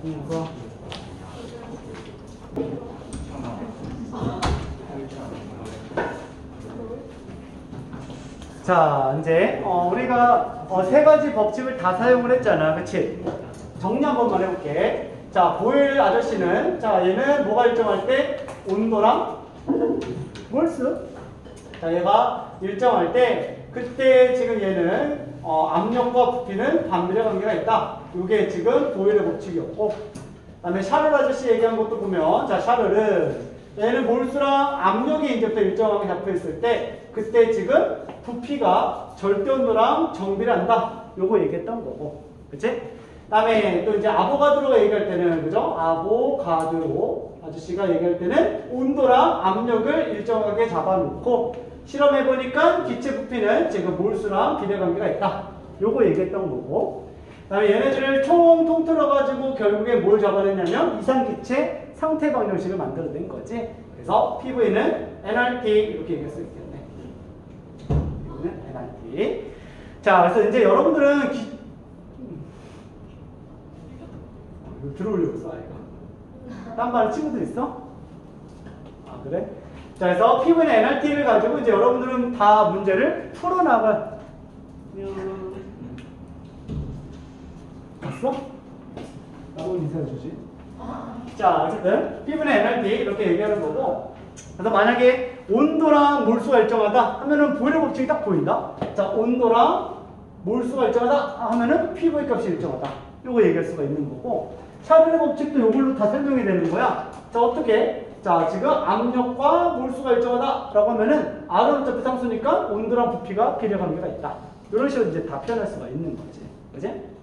그거. 자, 이제 우리가 세 가지 법칙을 다 사용을 했잖아, 그치? 정리 한 번만 해볼게. 자, 보일 아저씨는, 자, 얘는 뭐가 일정할 때? 온도랑 몰수. 자, 얘가 일정할 때, 그때 지금 얘는 압력과 부피는 반비례 관계가 있다. 이게 지금 보일의 법칙이었고, 그 다음에 샤를 아저씨 얘기한 것도 보면, 자, 샤를은 얘는 몰수랑 압력이 이제부터 일정하게 잡혀 있을 때, 그때 지금 부피가 절대 온도랑 정비례한다. 요거 얘기했던 거고, 그치? 다음에 또 이제 아보가드로가 얘기할 때는, 그죠? 아보가드로 아저씨가 얘기할 때는 온도랑 압력을 일정하게 잡아놓고 실험해보니까 기체 부피는 지금 몰수랑 비례관계가 있다. 요거 얘기했던 거고, 다음에 얘네들을 총 통틀어가지고 결국에 뭘 잡아냈냐면 이상기체 상태 방정식을 만들어낸 거지. 그래서 PV는 nRT 이렇게 얘기할 수 있겠네. PV는 nRT. 자, 그래서 이제 여러분들은 들어오려고 써, 아이가. 딴 말에 친구들 있어? 아, 그래? 자, 그래서 PV는 nRT를 가지고 이제 여러분들은 다 문제를 풀어나가. 봤어? 나도 인사해주지. 자, 어쨌든 PV는 nRT 이렇게 얘기하는 거고, 그래서 만약에 온도랑 몰수가 일정하다 하면은 보일의 법칙이 딱 보인다. 자, 온도랑 몰수가 일정하다 하면은 PV 값이 일정하다. 요거 얘기할 수가 있는 거고, 샤를의 법칙도 요걸로 다 설명이 되는 거야. 자, 어떻게? 자, 지금 압력과 몰수가 일정하다 라고 하면은 R은 어차피 상수니까 온도랑 부피가 비례관계가 있다. 이런 식으로 이제 다 표현할 수가 있는 거지. 그지?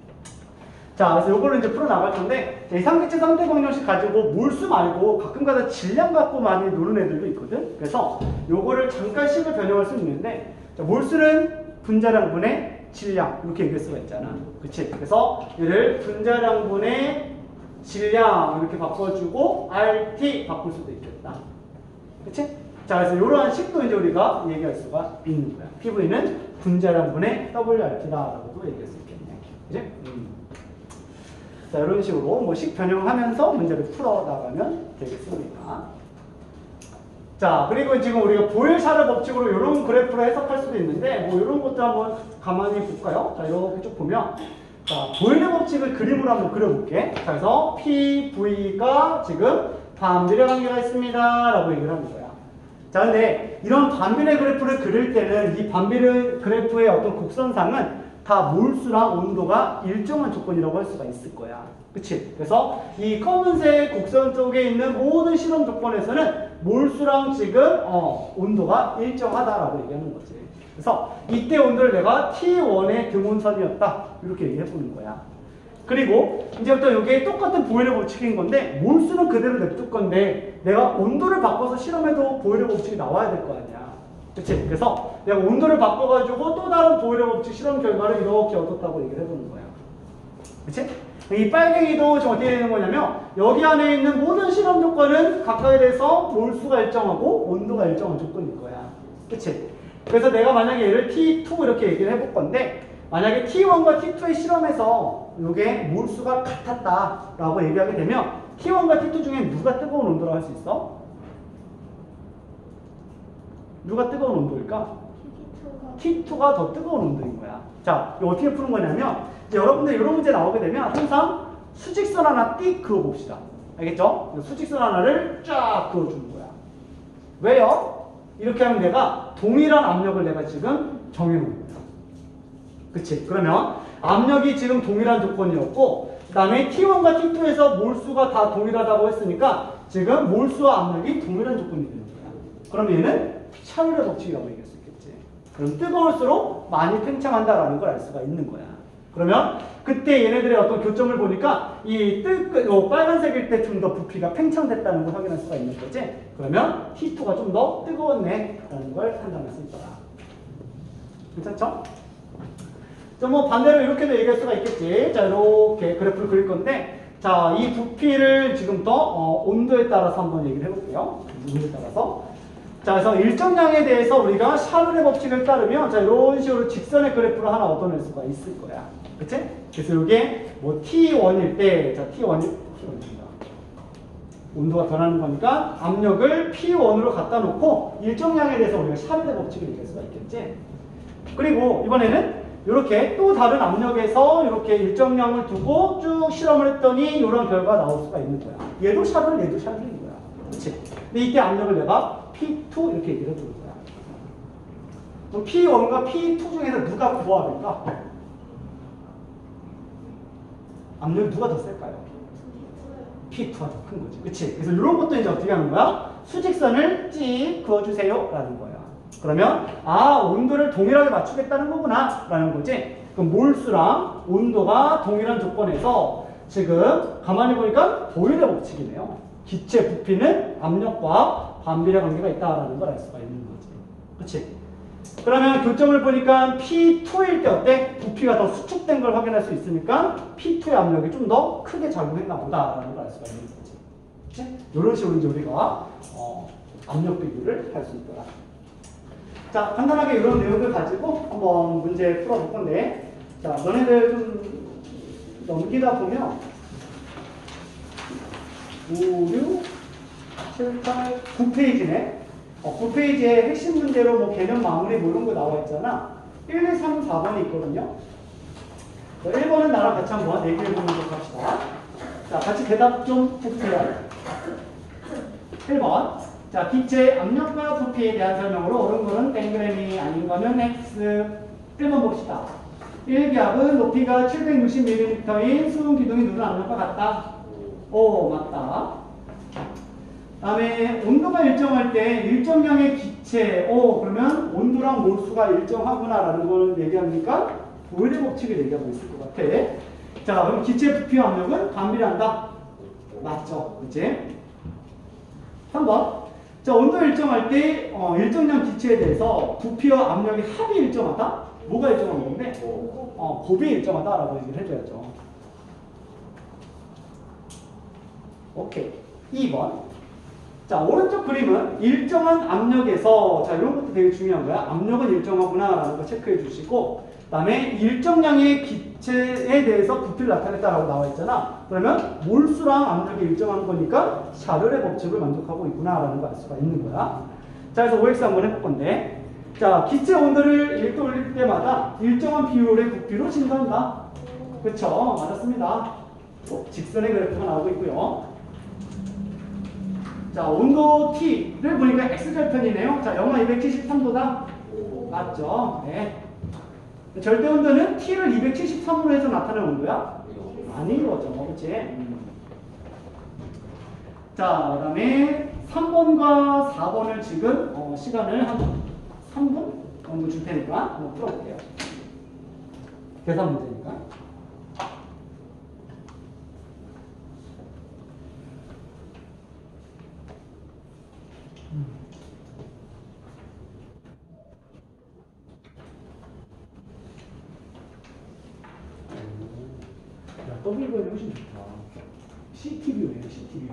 자, 그래서 요거를 이제 풀어나갈 건데, 이상기체 상태 방정식 가지고 몰수 말고 가끔가다 질량 갖고 많이 노는 애들도 있거든? 그래서 요거를 잠깐 식을 변형할 수 있는데, 자, 몰수는 분자량분의 질량, 이렇게 얘기할 수가 있잖아. 그치? 그래서 얘를 분자량분의 질량 이렇게 바꿔주고 RT 바꿀 수도 있겠다. 그치? 자, 그래서 이러한 식도 이제 우리가 얘기할 수가 있는 거야. PV는 분자량분의 WRT다라고도 얘기할 수 있겠네. 그치? 자, 이런 식으로 뭐 식 변형하면서 문제를 풀어나가면 되겠습니다. 자, 그리고 지금 우리가 보일 샤를 법칙으로 이런 그래프를 해석할 수도 있는데, 뭐 이런 것도 한번 가만히 볼까요? 자, 이렇게 쭉 보면, 자, 보일의 법칙을 그림으로 한번 그려볼게. 자, 그래서 PV가 지금 반비례 관계가 있습니다. 라고 얘기를 하는 거야. 자, 근데 이런 반비례 그래프를 그릴 때는 이 반비례 그래프의 어떤 곡선상은 다 몰수랑 온도가 일정한 조건이라고 할 수가 있을 거야. 그치? 그래서 이 검은색 곡선 쪽에 있는 모든 실험 조건에서는 몰수랑 지금 온도가 일정하다라고 얘기하는 거지. 그래서 이때 온도를 내가 T1의 등온선이었다. 이렇게 얘기해보는 거야. 그리고 이제부터 이게 똑같은 보일의 법칙인 건데 몰수는 그대로 냅둘 건데 내가 온도를 바꿔서 실험해도 보일의 법칙이 나와야 될 거 아니야. 그치? 그래서 내가 온도를 바꿔가지고 또 다른 보일의 법칙 실험 결과를 이렇게 얻었다고 얘기를 해보는 거야. 그치? 이 빨갱이도 지금 어떻게 되는 거냐면 여기 안에 있는 모든 실험 조건은 각각에 대해서 몰수가 일정하고 온도가 일정한 조건일 거야. 그치? 그래서 내가 만약에 얘를 T2 이렇게 얘기를 해볼 건데 만약에 T1과 T2의 실험에서 이게 몰수가 같았다라고 얘기하게 되면 T1과 T2 중에 누가 뜨거운 온도라고 할 수 있어? 누가 뜨거운 온도일까? T2가 더 뜨거운 온도인 거야. 자, 이거 어떻게 푸는 거냐면 이제 여러분들 이런 문제 나오게 되면 항상 수직선 하나 띡 그어봅시다. 알겠죠? 수직선 하나를 쫙 그어주는 거야. 왜요? 이렇게 하면 내가 동일한 압력을 내가 지금 정해놓은 거야. 그치? 그러면 압력이 지금 동일한 조건이었고 그 다음에 T1과 T2에서 몰수가 다 동일하다고 했으니까 지금 몰수와 압력이 동일한 조건이 되는 거야. 그럼 얘는 샤를의 법칙이라고 얘기할 수 있겠지. 그럼 뜨거울수록 많이 팽창한다라는 걸 알 수가 있는 거야. 그러면 그때 얘네들의 어떤 교점을 보니까 이 빨간색일 때 좀 더 부피가 팽창됐다는 걸 확인할 수가 있는 거지. 그러면 T2가 좀 더 뜨거웠네 라는 걸 판단할 수 있더라. 괜찮죠? 자, 뭐 반대로 이렇게도 얘기할 수가 있겠지. 자, 이렇게 그래프를 그릴 건데 자, 이 부피를 지금부터 온도에 따라서 한번 얘기를 해볼게요. 온도에 따라서. 자, 그래서 일정량에 대해서 우리가 샤를의 법칙을 따르면 자, 이런 식으로 직선의 그래프를 하나 얻어낼 수가 있을 거야. 그치? 그래서 이게 뭐 T1일 때, 자, P1입니다. 온도가 변하는 거니까 압력을 P1으로 갖다 놓고 일정량에 대해서 우리가 샤를의 법칙을 얘기할 수가 있겠지. 그리고 이번에는 이렇게 또 다른 압력에서 이렇게 일정량을 두고 쭉 실험을 했더니 이런 결과가 나올 수가 있는 거야. 얘도 샤를, 얘도 샤를인 거야. 그렇지? 근데 이때 압력을 내가 P2 이렇게 얘기를 해주는 거야. 그럼 P1과 P2 중에서 누가 고압일까? 압력이 누가 더 셀까요? P2가 더 큰 거지. 그치? 그래서 이런 것도 이제 어떻게 하는 거야? 수직선을 찍 그어주세요. 라는 거야. 그러면, 아, 온도를 동일하게 맞추겠다는 거구나. 라는 거지. 그럼 몰수랑 온도가 동일한 조건에서 지금 가만히 보니까 보일의 법칙이네요. 기체 부피는 압력과 반비례 관계가 있다라는 걸 알 수가 있는 거지. 그치? 그러면 교점을 보니까 P2일 때 어때? 부피가 더 수축된 걸 확인할 수 있으니까 P2의 압력이 좀 더 크게 작용했나 보다라는 걸 알 수가 있는 거지. 그치? 이런 식으로 이제 우리가 압력 비교를 할 수 있더라. 자, 간단하게 이런 내용들 가지고 한번 문제 풀어볼 건데, 자, 너네들 좀 넘기다 보면 5, 6, 7, 8, 9페이지네. 9페이지에 핵심 문제로 뭐 개념 마무리 뭐 이런 거 나와 있잖아. 1, 2, 3, 4번이 있거든요. 1번은 나랑 같이 한번 얘기해 보도록 합시다. 자, 같이 대답 좀 해주세요. 1번. 자, 기체 압력과 부피에 대한 설명으로 옳은 거는 땡그램이 아닌 거는 X. 1번 봅시다. 1기압은 높이가 760mm인 수은 기둥이 누른 압력과 같다. 오, 맞다. 다음에 온도가 일정할 때 일정량의 기체, 그러면 온도랑 몰수가 일정하구나라는 걸 얘기합니까? 보일의 법칙을 얘기하고 있을 것 같아. 자, 그럼 기체 부피와 압력은 반비례한다. 맞죠? 그치? 3번. 자, 온도 일정할 때 일정량 기체에 대해서 부피와 압력의 합이 일정하다? 뭐가 일정한 건데? 곱이 일정하다라고 얘기를 해줘야죠. 오케이. 2번. 자, 오른쪽 그림은 일정한 압력에서, 자, 이런 것도 되게 중요한 거야. 압력은 일정하구나라는 거 체크해 주시고, 그 다음에 일정량의 기체에 대해서 부피를 나타냈다라고 나와 있잖아. 그러면 몰수랑 압력이 일정한 거니까 샤를의 법칙을 만족하고 있구나라는 걸 알 수가 있는 거야. 자, 그래서 OX 한번 해볼 건데, 자, 기체 온도를 1도 올릴 때마다 일정한 비율의 부피로 증가한다. 그쵸? 맞았습니다. 직선의 그래프가 나오고 있고요. 자, 온도 T를 보니까 X절편이네요. 자, 영하 273도다. 맞죠? 네. 절대 온도는 T를 273으로 해서 나타낸 온도야? 아닌 거죠. 그치? 자, 그 다음에 3번과 4번을 지금, 시간을 한 3분 정도 줄 테니까 한번 풀어볼게요. 계산 문제니까. 더블보이는 훨씬 좋다. CTV네요, CTV.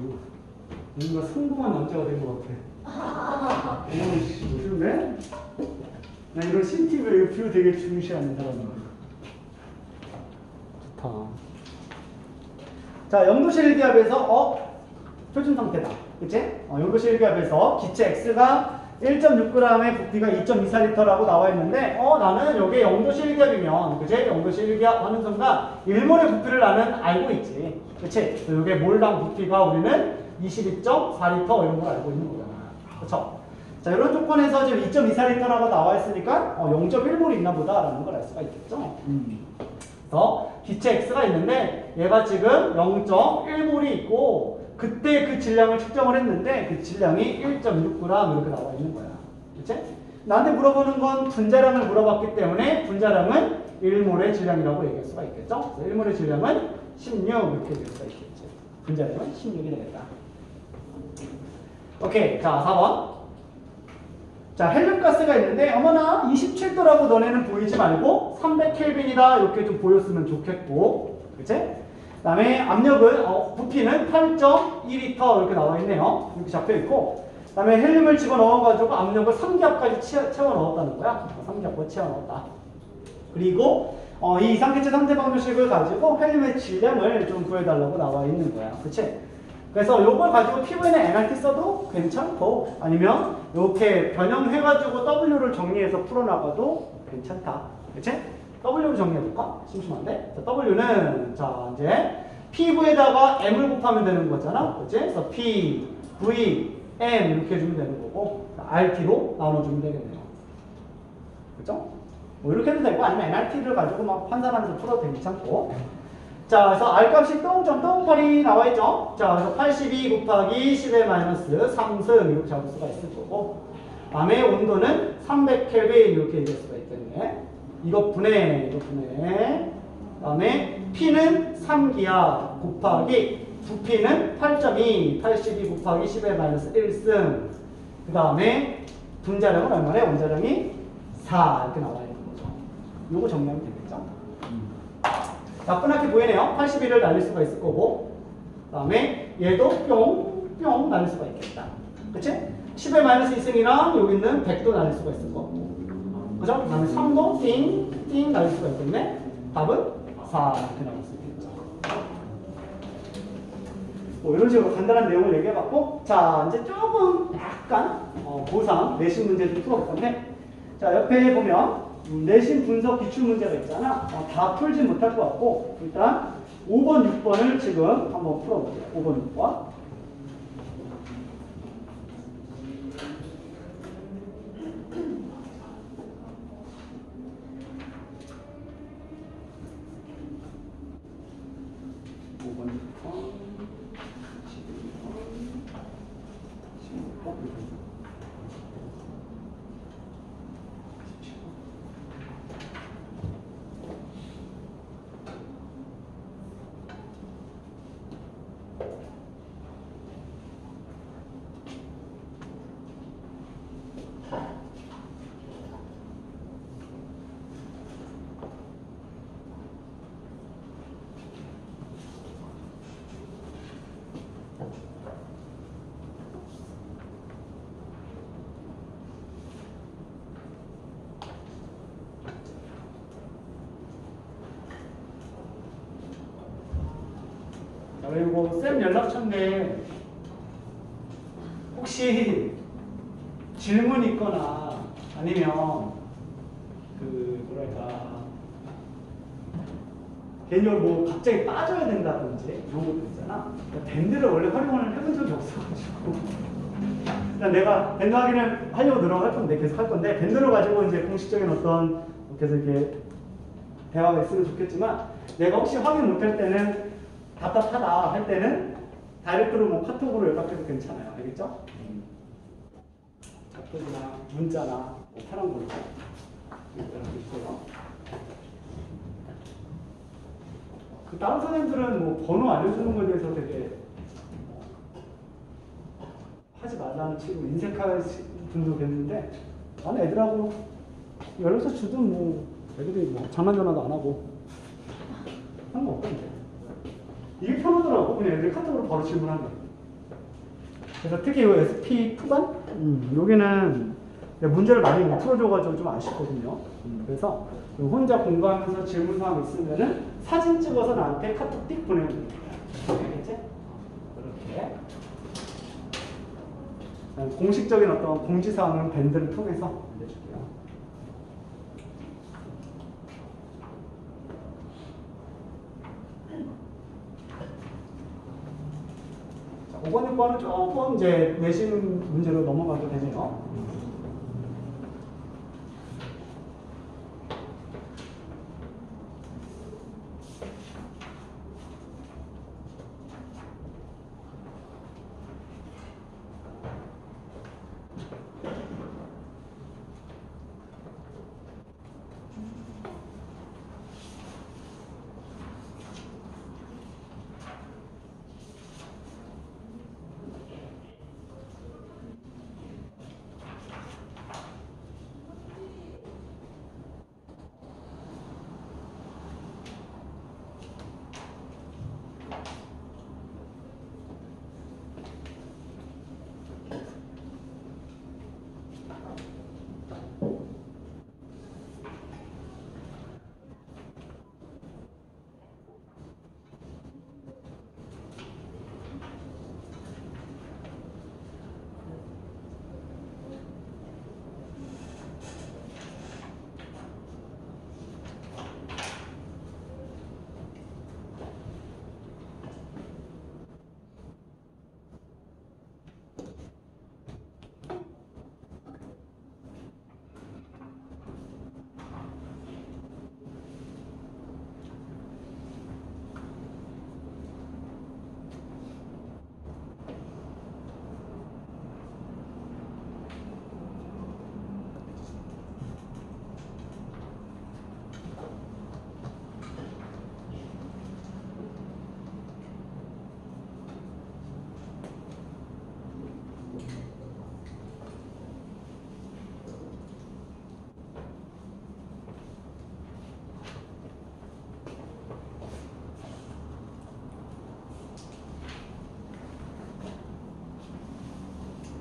뭔가 성공한 남자가 된 것 같아. 오씨, 요즘에? 나 이런 CTV 뷰 되게 중시하는 사람이야. 좋다. 자, 영도실 1기압에서, 표준 상태다. 그치? 영도실 1기압에서 기체 X가 1.6g의 부피가 2.24L라고 나와 있는데, 나는 이게 영도실 1기압이면, 그치? 영도실 1기압 하는 순간 1몰의 부피를 나는 알고 있지. 그치? 이게 몰당 부피가 우리는 22.4L 이런 걸 알고 있는 거잖아. 그쵸? 자, 이런 조건에서 지금 2.24L라고 나와 있으니까, 0.1몰이 있나 보다라는 걸 알 수가 있겠죠? 그래서 기체 X가 있는데, 얘가 지금 0.1몰이 있고, 그때 그 질량을 측정을 했는데 그 질량이 1.6g 이렇게 나와 있는 거야. 그치? 나한테 물어보는 건 분자량을 물어봤기 때문에 분자량은 1몰의 질량이라고 얘기할 수가 있겠죠? 1몰의 질량은 16 이렇게 얘기할 수가 있겠지. 분자량은 16이 되겠다. 오케이. 자, 4번. 자, 헬륨가스가 있는데 어머나 27도라고 너네는 보이지 말고 300켈빈이다 이렇게 좀 보였으면 좋겠고. 그치? 그 다음에 압력은, 부피는 8.2L 이렇게 나와 있네요. 이렇게 잡혀 있고. 그 다음에 헬륨을 집어넣어가지고 압력을 3기압까지 채워 넣었다는 거야. 3기압까지 채워 넣었다. 그리고, 이 이상계체 상대방정식을 가지고 헬리메 질량을 좀 구해달라고 나와 있는 거야. 그치? 그래서 요걸 가지고 피부에는 NRT 써도 괜찮고, 아니면 이렇게 변형해가지고 W를 정리해서 풀어나가도 괜찮다. 그치? W를 정리해볼까? 심심한데? 자, W는, 자, 이제, 피부에다가 M을 곱하면 되는 거잖아. 그치? 그래서 P, V, M 이렇게 해주면 되는 거고, RT로 나눠주면 되겠네요. 그죠? 뭐 이렇게 해도 되고, 아니면 NRT를 가지고 막 환산하면서 풀어도 괜찮고. 자, 그래서 R값이 똥파리 나와있죠? 자, 그래서 82 곱하기 10의 마이너스 3승 이렇게 잡을 수가 있을 거고, 다음에 온도는 300켈빈 이렇게 얘기할 수가 있겠네. 이거 분해. 다음에 P는 3기압 곱하기 부피는 8.2, 82 곱하기 10의 마이너스 1승. 그 다음에 분자량은 얼마래? 원자량이 4 이렇게 나와 있는 거죠. 요거 정리하면 되겠죠? 나쁘게 보이네요. 81을 날릴 수가 있을 거고, 그 다음에 얘도 뿅 날릴 수가 있겠다. 그치? 10의 마이너스 2승이랑 여기 있는 100도 날릴 수가 있을 거고, 그죠? 그 다음에 3도 띵 날릴 수가 있겠네. 답은 4 이렇게 나올 수 있겠죠. 뭐 이런 식으로 간단한 내용을 얘기해봤고, 자, 이제 조금 약간 고3 내신 문제 좀 풀어볼 건데, 자, 옆에 보면 내신 분석 기출 문제가 있잖아. 다 풀진 못할 것 같고, 일단 5번, 6번을 지금 한번 풀어볼게요. 5번, 6번. 그리고 쌤 연락처인데 혹시 질문 있거나 아니면 뭐랄까 개인적으로 뭐 갑자기 빠져야 된다든지 이런 것도 있잖아. 그러니까 밴드를 원래 활용을 해본 적이 없어가지고 일단 내가 밴드 확인을 하려고 노력할 건데 계속 할 건데 밴드를 가지고 이제 공식적인 어떤 계속 이렇게 대화가 있으면 좋겠지만 내가 혹시 확인 못할 때는 답답하다 할 때는 다이렉트로 뭐 카톡으로 연락해도 괜찮아요. 알겠죠? 카톡이나 문자나 뭐 편한 걸로 연락주세요. 그 다른 선생님들은 뭐 번호 알려주는 거에 대해서 되게 하지 말라는 식으로 인색할 분도 계는데 나는 애들하고 연락처 주든 뭐 애들이 뭐 장난 전화도 안 하고 상관없던데. 이게 편하더라고. 그냥 애들이 카톡으로 바로 질문하는 거야. 그래서 특히 이 SP 푸반? 여기는 문제를 많이 못 풀어줘가지고 좀 아쉽거든요. 그래서 혼자 공부하면서 질문사항 있으면은 사진 찍어서 나한테 카톡 띡 보내면 됩니다. 알겠지? 이렇게. 공식적인 어떤 공지사항은 밴드를 통해서 알려줄게요. 자, 5번, 6번은 조금 이제 내신 문제로 넘어가도 되네요.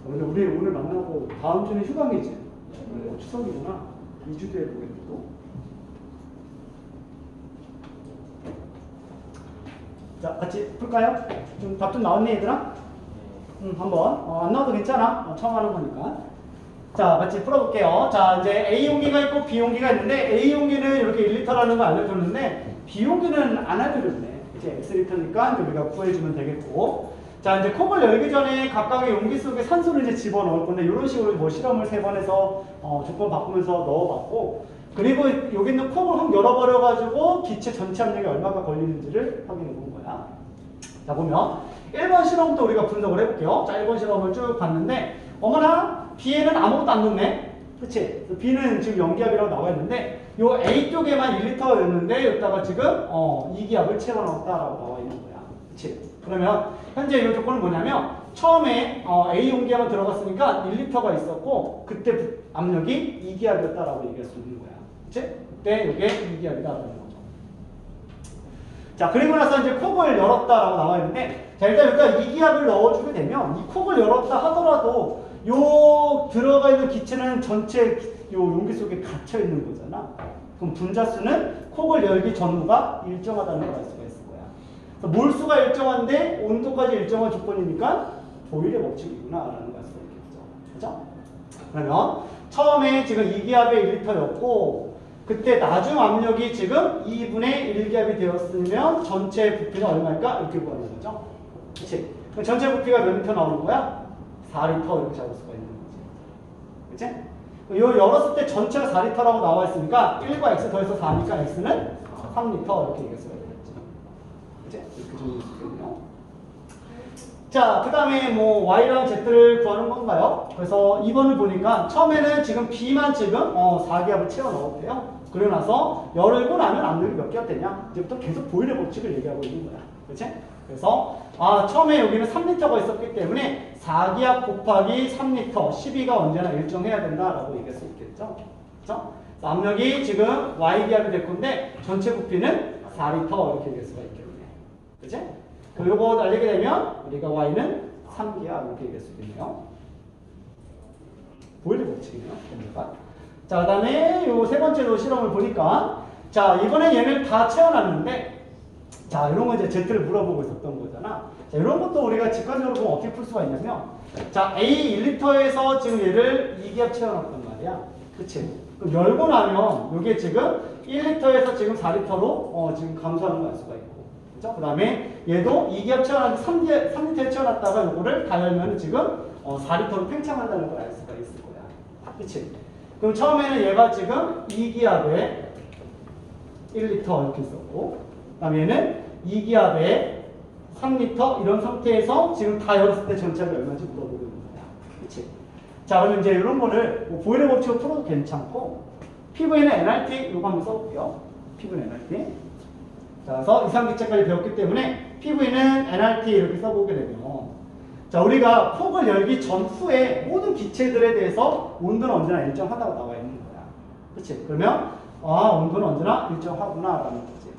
근데 우리 오늘 만나고 다음 주는 휴강이지. 추석이구나. 2주 뒤에 보겠네 또. 자, 같이 풀까요? 좀 답 좀 나왔니 얘들아? 한번. 안 나와도 괜찮아. 처음 하는 거니까. 자, 같이 풀어볼게요. 자, 이제 A 용기가 있고 B 용기가 있는데 A 용기는 이렇게 1리터라는 거 알려줬는데 B 용기는 안 알려줬네. 이제 X리터니까 우리가 구해주면 되겠고. 자, 이제 콕을 열기 전에 각각의 용기 속에 산소를 이제 집어넣을 건데 이런 식으로 뭐 실험을 3번 해서 조건 바꾸면서 넣어봤고, 그리고 여기 있는 콕을 확 열어버려가지고 기체 전체 압력이 얼마가 걸리는지를 확인해 본 거야. 자, 보면 1번 실험부터 우리가 분석을 해볼게요. 자, 1번 실험을 쭉 봤는데 어머나 B에는 아무것도 안 넣네. 그치? B는 지금 연기압이라고 나와 있는데 요 A 쪽에만 1리터였는데 여기다가 지금 2기압을 채워넣었다라고 나와 있는 거야. 그치? 그러면 현재 이 조건은 뭐냐면 처음에 A 용기압이 들어갔으니까 1리터가 있었고 그때 압력이 2기압이었다라고 얘기할 수 있는 거야. 그치? 그때 이게 2기압이다라는 거죠. 자, 그리고 나서 이제 콕을 열었다라고 나와 있는데, 자, 일단 여기다 2기압을 넣어주게 되면 이 콕을 열었다 하더라도 요 들어가 있는 기체는 전체 요 용기 속에 갇혀 있는 거잖아. 그럼 분자수는 콕을 열기 전후가 일정하다는 걸 알 수가 있을 거야. 그래서 몰수가 일정한데 온도까지 일정한 조건이니까 보일의 법칙이구나 라는 걸 알 수가 있겠죠. 그죠? 그러면 처음에 지금 2기압에 1리터였고 그때 나중 압력이 지금 2분의 1기압이 되었으면 전체 부피는 얼마일까? 이렇게 구하는 거죠. 그치? 그럼 전체 부피가 몇 리터 나오는 거야? 4리터 이렇게 잡을 수가 있는 거지. 그치? 요 열었을 때 전체가 4리터라고 나와 있으니까 1과 x 더해서 4니까 x는 3리터 이렇게 얘기할 수가 있겠죠. 그치? 이렇게 정리할 수 있겠네요. 자, 그 다음에 뭐 y랑 z를 구하는 건가요? 그래서 2번을 보니까 처음에는 지금 b만 지금 4기압을 채워 넣었대요. 그러고 나서 열고 나면 압력이 몇 기압 되냐? 이제부터 계속 보일의 법칙을 얘기하고 있는 거야. 그치? 그래서 처음에 여기는 3리터가 있었기 때문에 4기압 곱하기 3리터 12가 언제나 일정해야 된다라고 얘기할 수 있겠죠. 그렇죠? 압력이 지금 y기압이 될 건데 전체 부피는 4리터 이렇게 얘기할 수가 있겠네. 그치? 그리고 이거 알리게 되면 우리가 y는 3기압 이렇게 얘기할 수 있겠네요. 보일의 법칙이네요. 자, 그 다음에 요 세 번째로 실험을 보니까 자, 이번에 얘를 다 채워놨는데 자, 이런 거 이제 Z를 물어보고 있었던 거잖아. 자, 이런 것도 우리가 직관적으로 보면 어떻게 풀 수가 있냐면 자, A 1리터에서 지금 얘를 2기압 채워놨단 말이야. 그치? 그럼 열고 나면 이게 지금 1리터에서 지금 4리터로 지금 감소하는 걸 알 수가 있고. 그죠? 그 다음에 얘도 2기압 채워놨는데 3리터에 채워놨다가 이거를 다 열면 지금 4리터로 팽창한다는 걸 알 수가 있을 거야. 그치? 그럼 처음에는 얘가 지금 2기압에 1리터 이렇게 있었고, 그 다음에 얘는 2기압에 3리터 이런 상태에서 지금 다 열었을 때 전체가 얼마인지 물어보고 있는 거야. 그치? 자, 그러면 이제 이런 거를 뭐 보일의 법칙으로 풀어도 괜찮고, PV는 NRT 이거 한번 써볼게요. PV는 NRT. 자, 그래서 이상기체까지 배웠기 때문에 PV는 NRT 이렇게 써보게 되면 자, 우리가 콕을 열기 전후에 모든 기체들에 대해서 온도는 언제나 일정하다고 나와 있는 거야. 그치? 그러면 온도는 언제나 일정하구나 라는 거지.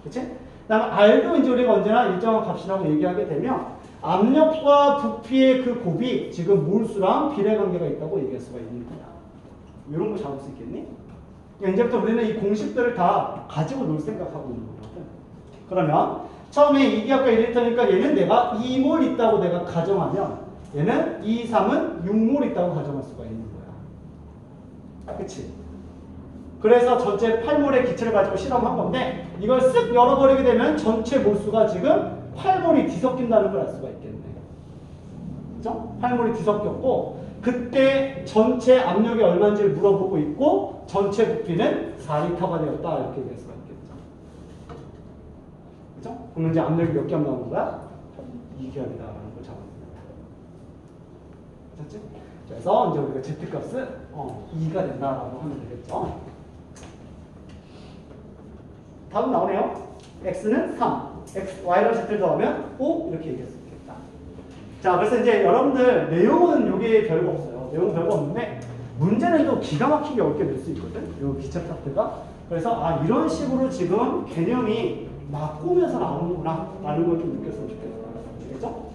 그치? 그 다음에 R도 이제 우리가 언제나 일정한 값이라고 얘기하게 되면 압력과 부피의 그 곱이 지금 몰수랑 비례관계가 있다고 얘기할 수가 있는 거야. 이런 거 잡을 수 있겠니? 그러니까 이제부터 우리는 이 공식들을 다 가지고 놀 생각하고 있는 거거든. 그러면 처음에 2기압과 1리터니까 얘는 내가 2몰 있다고 내가 가정하면 얘는 2, 3은 6몰 있다고 가정할 수가 있는 거야. 그치? 그래서 전체 8몰의 기체를 가지고 실험한 건데 이걸 쓱 열어버리게 되면 전체 몰수가 지금 8몰이 뒤섞인다는 걸 알 수가 있겠네. 그죠? 8몰이 뒤섞였고 그때 전체 압력이 얼마인지를 물어보고 있고 전체 부피는 4리터가 되었다 이렇게 얘기할 수가 있겠죠. 그죠? 그럼 이제 압력이 몇 기압 나오는 거야? 2기압이다라는 걸 잡아줍니다. 그렇지? 그래서 이제 우리가 Z값은 2가 된다라고 하면 되겠죠. 답은 나오네요. X는 3, Y랑 Z를 더하면 5 이렇게 얘기할 수 있겠다. 자, 그래서 이제 여러분들 내용은 여기에 별거 없어요. 내용은 별거 없는데 문제는 또 기가 막히게 어렵게 낼 수 있거든. 요 기체 파트가. 그래서 이런 식으로 지금 개념이 막 꾸며서 나오는구나 라는 걸 좀 느꼈으면 좋겠어요. 알겠죠?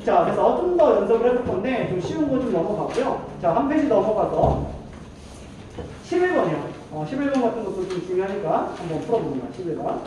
자, 그래서 좀 더 연습을 해볼 건데 좀 쉬운 거 좀 넘어가고요. 자, 한 페이지 넘어가서 11번이요. 11번 같은 것도 좀 중요하니까 한번 풀어봅니다. 11번.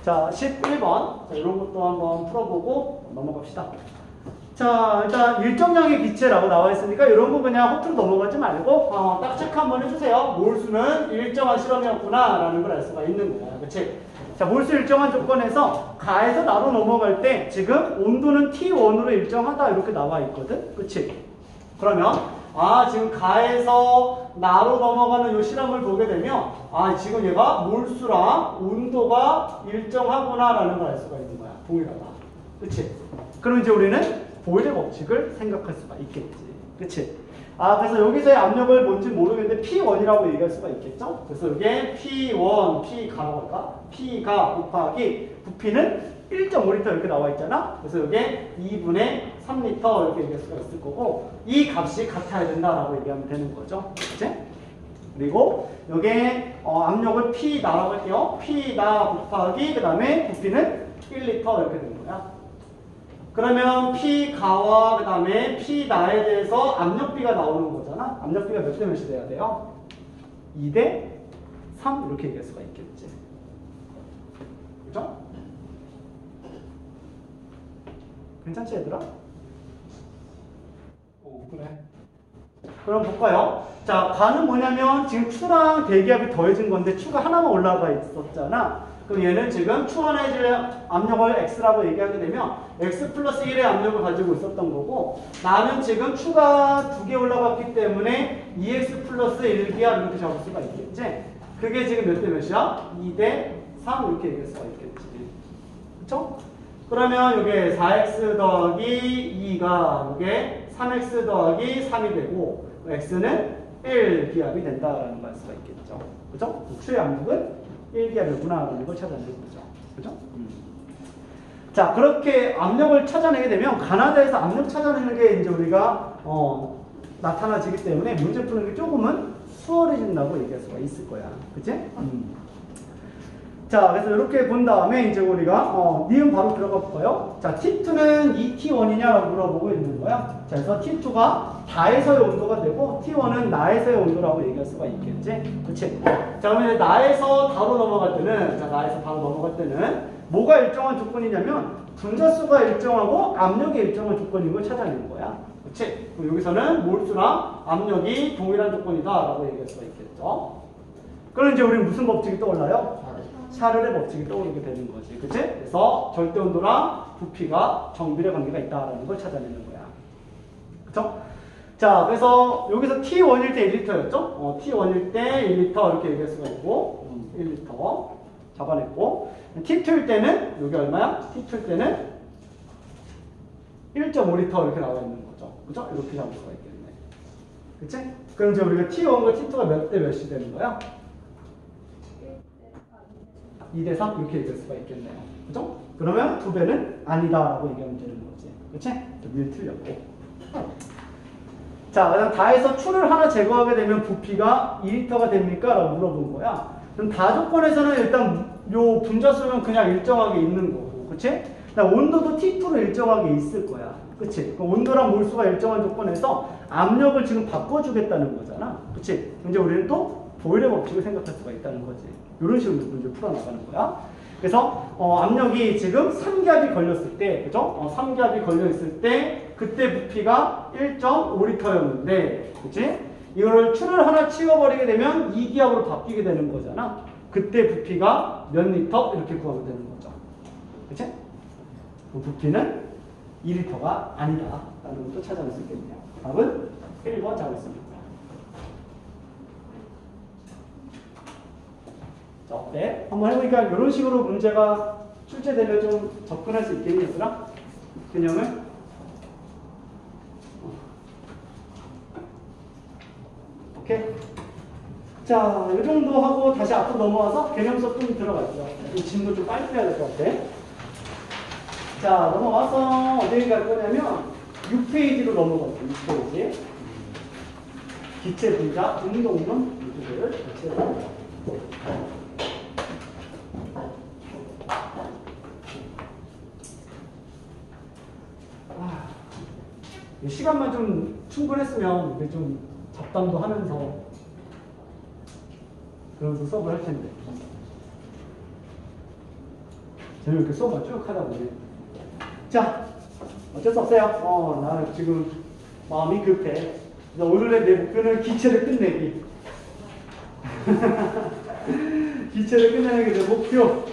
자, 11번. 자, 이런 것도 한번 풀어보고 넘어갑시다. 자, 일단 일정량의 기체라고 나와 있으니까 이런 거 그냥 허투루 넘어가지 말고 딱 체크 한번 해주세요. 몰수는 일정한 실험이었구나 라는 걸 알 수가 있는 거야. 그치? 자, 몰수 일정한 조건에서 가에서 나로 넘어갈 때 지금 온도는 T1으로 일정하다 이렇게 나와 있거든. 그치? 그러면 지금 가에서 나로 넘어가는 이 실험을 보게 되면 지금 얘가 몰수랑 온도가 일정하구나 라는 걸 알 수가 있는 거야. 동일하다. 그치? 그럼 이제 우리는 보일의 법칙을 생각할 수가 있겠지. 그치? 그래서 여기서의 압력을 뭔지 모르겠는데 P1이라고 얘기할 수가 있겠죠? 그래서 이게 P1, P가라고 할까? P가 곱하기 부피는 1.5L 이렇게 나와 있잖아? 그래서 이게 2분의 3L 이렇게 얘기할 수가 있을 거고, 이 값이 같아야 된다라고 얘기하면 되는 거죠. 그치? 그리고 여기에 압력을 P나라고 할게요. P나 곱하기 그 다음에 부피는 1L 이렇게 되는 거야. 그러면 P가와 그 다음에 P나에 대해서 압력비가 나오는 거잖아. 압력비가 몇 대 몇이 돼야 돼요? 2대 3 이렇게 얘기할 수가 있겠지. 그죠? 괜찮지 얘들아? 그래. 그럼 볼까요? 자, 가는 뭐냐면 지금 추랑 대기압이 더해진 건데 추가 하나만 올라가 있었잖아. 그럼 얘는 지금 추 하나의 질 압력을 x라고 얘기하게 되면 x 플러스 1의 압력을 가지고 있었던 거고 나는 지금 추가 2개 올라갔기 때문에 2x 플러스 1기압 이렇게 잡을 수가 있겠지. 그게 지금 몇 대 몇이야? 2대 3 이렇게 얘기할 수가 있겠지. 그쵸? 그러면 이게 4x 더하기 2가 이게 3x 더하기 3이 되고 x는 1기압이 된다라는 걸 알 수가 있겠죠. 그죠? 추의 압력은 1기압이구나라는 걸 찾아내는 거죠. 그죠? 자, 그렇게 압력을 찾아내게 되면 가나다에서 압력 찾아내는 게 이제 우리가 나타나지기 때문에 문제 푸는 게 조금은 수월해진다고 얘기할 수가 있을 거야. 그치? 자, 그래서 이렇게 본 다음에 이제 우리가 니은 바로 들어가 볼까요? 자, T2는 2T1이냐라고 물어보고 있는 거야. 자, 그래서 T2가 다에서의 온도가 되고 T1은 나에서의 온도라고 얘기할 수가 있겠지. 그치? 자, 그러면 나에서 다로 넘어갈 때는 뭐가 일정한 조건이냐면 분자수가 일정하고 압력이 일정한 조건인 걸 찾아내는 거야. 그치? 그럼 여기서는 몰수랑 압력이 동일한 조건이다라고 얘기할 수가 있겠죠. 그럼 이제 우리 무슨 법칙이 떠올라요? 샤를의 법칙이 떠오르게 되는 거지. 그치? 그래서 절대 온도랑 부피가 정비례 관계가 있다라는 걸 찾아내는 거야. 그쵸? 자, 그래서 여기서 T1일 때 1리터였죠? T1일 때 1리터 이렇게 얘기할 수가 있고 1리터 잡아냈고 T2일 때는 여기 얼마야? T2일 때는 1.5리터 이렇게 나와 있는 거죠. 그죠? 이렇게 잡을 수가 있겠네. 그치? 그럼 이제 우리가 T1과 T2가 몇 대 몇이 되는 거야? 2대 3 이렇게 얘기할 수가 있겠네요. 그죠? 그러면 2배는 아니다라고 얘기하면 되는 거지. 그치? 미리 틀렸고. 자, 그다음 다에서 추를 하나 제거하게 되면 부피가 2리터가 됩니까? 라고 물어본 거야. 그럼 다 조건에서는 일단 요 분자수는 그냥 일정하게 있는 거고. 그치? 그다음 온도도 T2로 일정하게 있을 거야. 그치? 그럼 온도랑 몰수가 일정한 조건에서 압력을 지금 바꿔주겠다는 거잖아. 그치? 이제 우리는 또 보일의 법칙을 생각할 수가 있다는 거지. 이런 식으로 문제 풀어나가는 거야. 그래서 압력이 지금 3기압이 걸렸을 때, 그죠? 3기압이 걸려있을 때 그때 부피가 1.5리터였는데 그치? 이거를 추를 하나 치워버리게 되면 2기압으로 바뀌게 되는 거잖아. 그때 부피가 몇 리터? 이렇게 구하게 되는 거죠. 그치? 그 부피는 2리터가 아니다 라는 것도 찾아낼 수 있겠네요. 답은 1번 잡았습니다. 자, 어때? 한번 해보니까 이런 식으로 문제가 출제되면 좀 접근할 수 있겠니, 얘들아? 개념을? 오케이? 자, 이 정도 하고 다시 앞으로 넘어와서 개념 수업 좀 들어갈게요. 이 질문 좀 빨리 해야 될 것 같아. 자, 넘어와서 어디 갈 거냐면 6페이지로 넘어갈게요. 6페이지. 기체 분자, 운동론 이쪽을 같이 해볼게요. 시간만 좀 충분했으면 우리 좀 잡담도 하면서 그러면서 수업을 할 텐데. 저는 이렇게 수업만 쭉 하다 보니. 자, 어쩔 수 없어요. 나 지금 마음이 급해. 오늘의 내 목표는 기체를 끝내기. 기체를 끝내는 게 내 목표.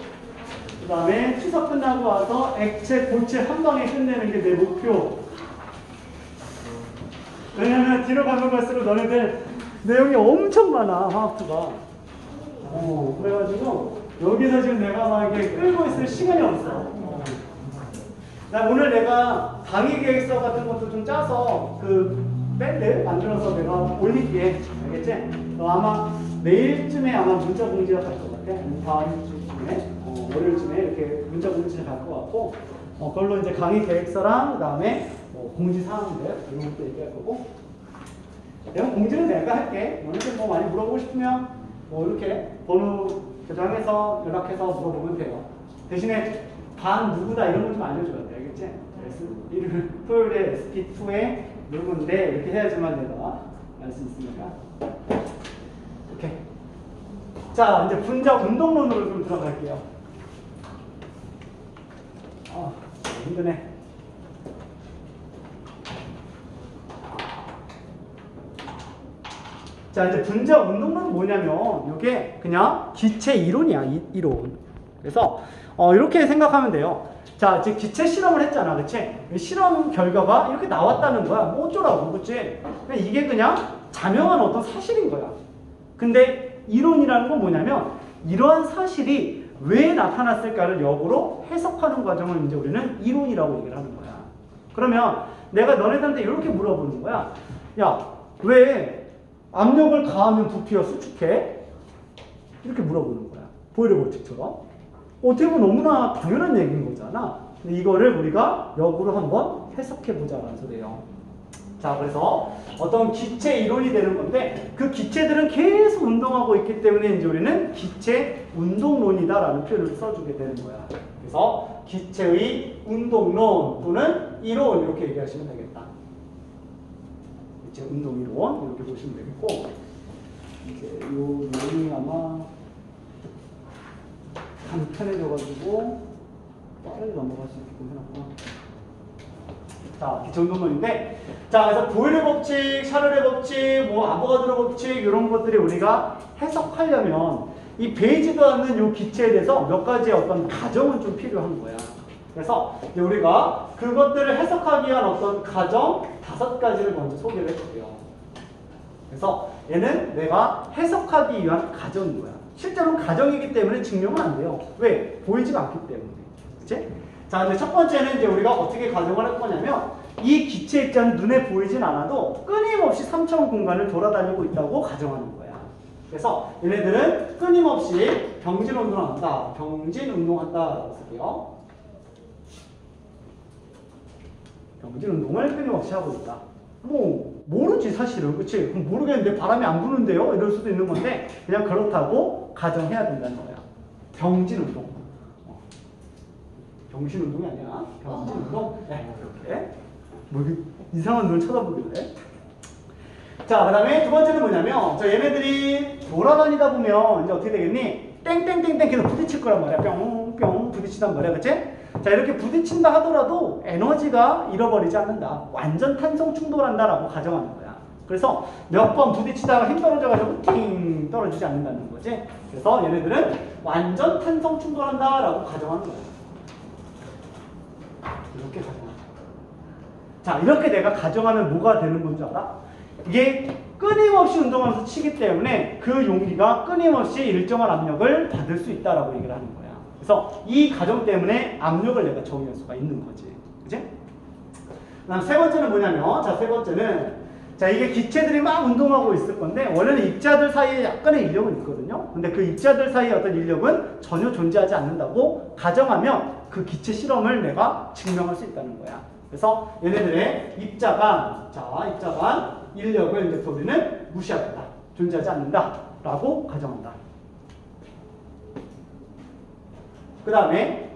그 다음에 추석 끝나고 와서 액체, 고체 한 방에 끝내는 게 내 목표. 왜냐면 뒤로 가면 갈수록 너네들 내용이 엄청 많아, 화학투가. 그래가지고 여기서 지금 내가 막 이렇게 끌고 있을 시간이 없어. 나 오늘 내가 강의 계획서 같은 것도 좀 짜서 그 밴드 만들어서 내가 올릴게. 알겠지? 너 아마 내일쯤에 아마 문자 공지가 갈 것 같아. 다음 주쯤에 월요일쯤에 이렇게 문자 공지가 갈 것 같고 그걸로 이제 강의 계획서랑 그 다음에 공지 사항들 이런 것도 얘기할 거고. 내가 공지는 내가 할게. 너네들 뭐 많이 물어보고 싶으면 이렇게 번호 저장해서 연락해서 물어보면 돼요. 대신에 반 누구다 이런 거 좀 알려줘야 돼. 알겠지? 토요일에 SP2에 누군데 이렇게 해야지만 내가 알 수 있으니까. 오케이. 자, 이제 분자 운동론으로 좀 들어갈게요. 힘드네. 자, 이제 분자 운동론은 뭐냐면 이게 그냥 기체 이론이야, 이론. 그래서 이렇게 생각하면 돼요. 자, 이제 기체 실험을 했잖아, 그치? 실험 결과가 이렇게 나왔다는 거야. 뭐 어쩌라고, 그치? 이게 그냥 자명한 어떤 사실인 거야. 근데 이론이라는 건 뭐냐면 이러한 사실이 왜 나타났을까를 역으로 해석하는 과정을 이제 우리는 이론이라고 얘기를 하는 거야. 그러면 내가 너네들한테 이렇게 물어보는 거야. 야, 왜 압력을 가하면 부피가 수축해? 이렇게 물어보는 거야. 보일러 법칙처럼. 어떻게 보면 너무나 당연한 얘기인 거잖아. 근데 이거를 우리가 역으로 한번 해석해보자라는 소리예요. 자, 그래서 어떤 기체 이론이 되는 건데 그 기체들은 계속 운동하고 있기 때문에 이제 우리는 기체 운동론이다라는 표현을 써주게 되는 거야. 그래서 기체의 운동론 또는 이론 이렇게 얘기하시면 되겠다. 기체 운동이론 이렇게 보시면 되겠고 이제 요 내용이 아마 간편해져가지고 빠르게 넘어갈 수 있게끔 해놨구나. 자, 기체 운동론인데, 자, 그래서 보일러 법칙, 샤를의 법칙, 뭐 아보가드로 법칙 이런 것들이 우리가 해석하려면 이 베이지도 않는 이 기체에 대해서 몇 가지의 어떤 가정은 좀 필요한 거야. 그래서 이제 우리가 그것들을 해석하기 위한 어떤 가정 5가지를 먼저 소개를 해줄게요. 그래서 얘는 내가 해석하기 위한 가정인 거야. 실제로는 가정이기 때문에 증명은 안 돼요. 왜? 보이지가 않기 때문에. 그치? 자, 근데 첫 번째는 이제 우리가 어떻게 가정을 할 거냐면 이 기체 입자는 눈에 보이진 않아도 끊임없이 3차원 공간을 돌아다니고 있다고 가정하는 거야. 그래서 얘네들은 끊임없이 병진 운동을 한다. 병진 운동한다라고 쓸게요. 병진 운동을 끊임없이 하고 있다. 뭐 모르지 사실은. 그치? 그럼 모르겠는데 바람이 안 부는데요? 이럴 수도 있는 건데 그냥 그렇다고 가정해야 된다는 거야. 병진 운동. 병신 운동이 아니야. 병신 운동? 네, 이렇게. 뭐 이상한 눈을 쳐다보길래. 자, 그 다음에 두 번째는 뭐냐면 저 얘네들이 돌아다니다 보면 이제 어떻게 되겠니? 땡땡땡땡 계속 부딪힐 거란 말이야. 뿅뿅 부딪히단 말이야. 그치? 자, 이렇게 부딪힌다 하더라도 에너지가 잃어버리지 않는다. 완전 탄성 충돌한다라고 가정하는 거야. 그래서 몇 번 부딪히다가 힘 떨어져가지고 팅 떨어지지 않는다는 거지. 그래서 얘네들은 완전 탄성 충돌한다라고 가정하는 거야. 이렇게 가정한다. 자, 이렇게 내가 가정하면 뭐가 되는 건지 알아? 이게 끊임없이 운동하면서 치기 때문에 그 용기가 끊임없이 일정한 압력을 받을 수 있다라고 얘기를 하는 거야. 그래서 이 가정 때문에 압력을 내가 정의할 수가 있는 거지. 그치? 그다음 세 번째는 뭐냐면, 자, 세 번째는 자, 이게 기체들이 막 운동하고 있을 건데 원래는 입자들 사이에 약간의 인력은 있거든요. 근데 그 입자들 사이의 어떤 인력은 전혀 존재하지 않는다고 가정하면 그 기체 실험을 내가 증명할 수 있다는 거야. 그래서 얘네들의 입자간, 자, 입자간 인력을 이제 우리는 무시하겠다. 존재하지 않는다. 라고 가정한다. 그 다음에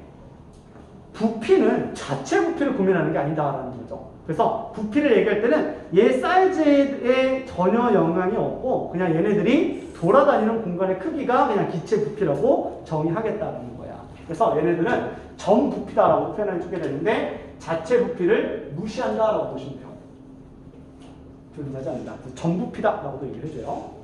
부피는 자체 부피를 고민하는 게 아니다라는 거죠. 그래서 부피를 얘기할 때는 얘 사이즈에 전혀 영향이 없고 그냥 얘네들이 돌아다니는 공간의 크기가 그냥 기체 부피라고 정의하겠다는 거야. 그래서 얘네들은 점 부피다라고 표현을 주게 되는데 자체 부피를 무시한다라고 보시면 돼요. 존재하지 않는다. 점 부피다라고도 얘기를 해줘요.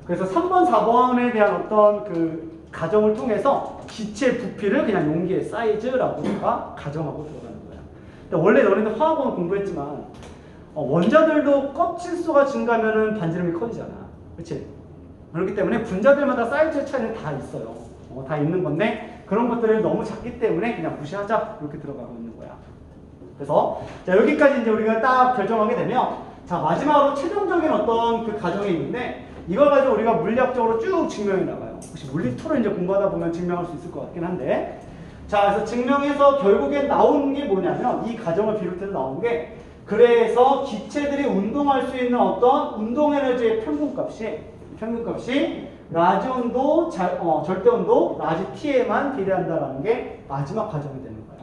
그래서 3번, 4번에 대한 어떤 그 가정을 통해서 기체 부피를 그냥 용기의 사이즈라고 우리가 가정하고 들어가는 거야. 근데 원래 너네들 화학원 공부했지만 원자들도 껍질수가 증가하면 반지름이 커지잖아. 그치? 그렇기 때문에 분자들마다 사이즈의 차이는 다 있어요. 다 있는 건데 그런 것들을 너무 작기 때문에 그냥 무시하자 이렇게 들어가고 있는 거야. 그래서 자, 여기까지 이제 우리가 딱 결정하게 되면 자, 마지막으로 최종적인 어떤 그 가정이 있는데 이걸 가지고 우리가 물리학적으로 쭉 증명해 나가요. 혹시 물리2를 이제 공부하다 보면 증명할 수 있을 것 같긴 한데 자, 그래서 증명해서 결국엔 나온 게 뭐냐면 이 가정을 비롯해서 나온 게 그래서 기체들이 운동할 수 있는 어떤 운동 에너지의 평균값이 라지 온도, 절대 온도, 라지 t에만 비례한다라는 게 마지막 가정이 되는 거야.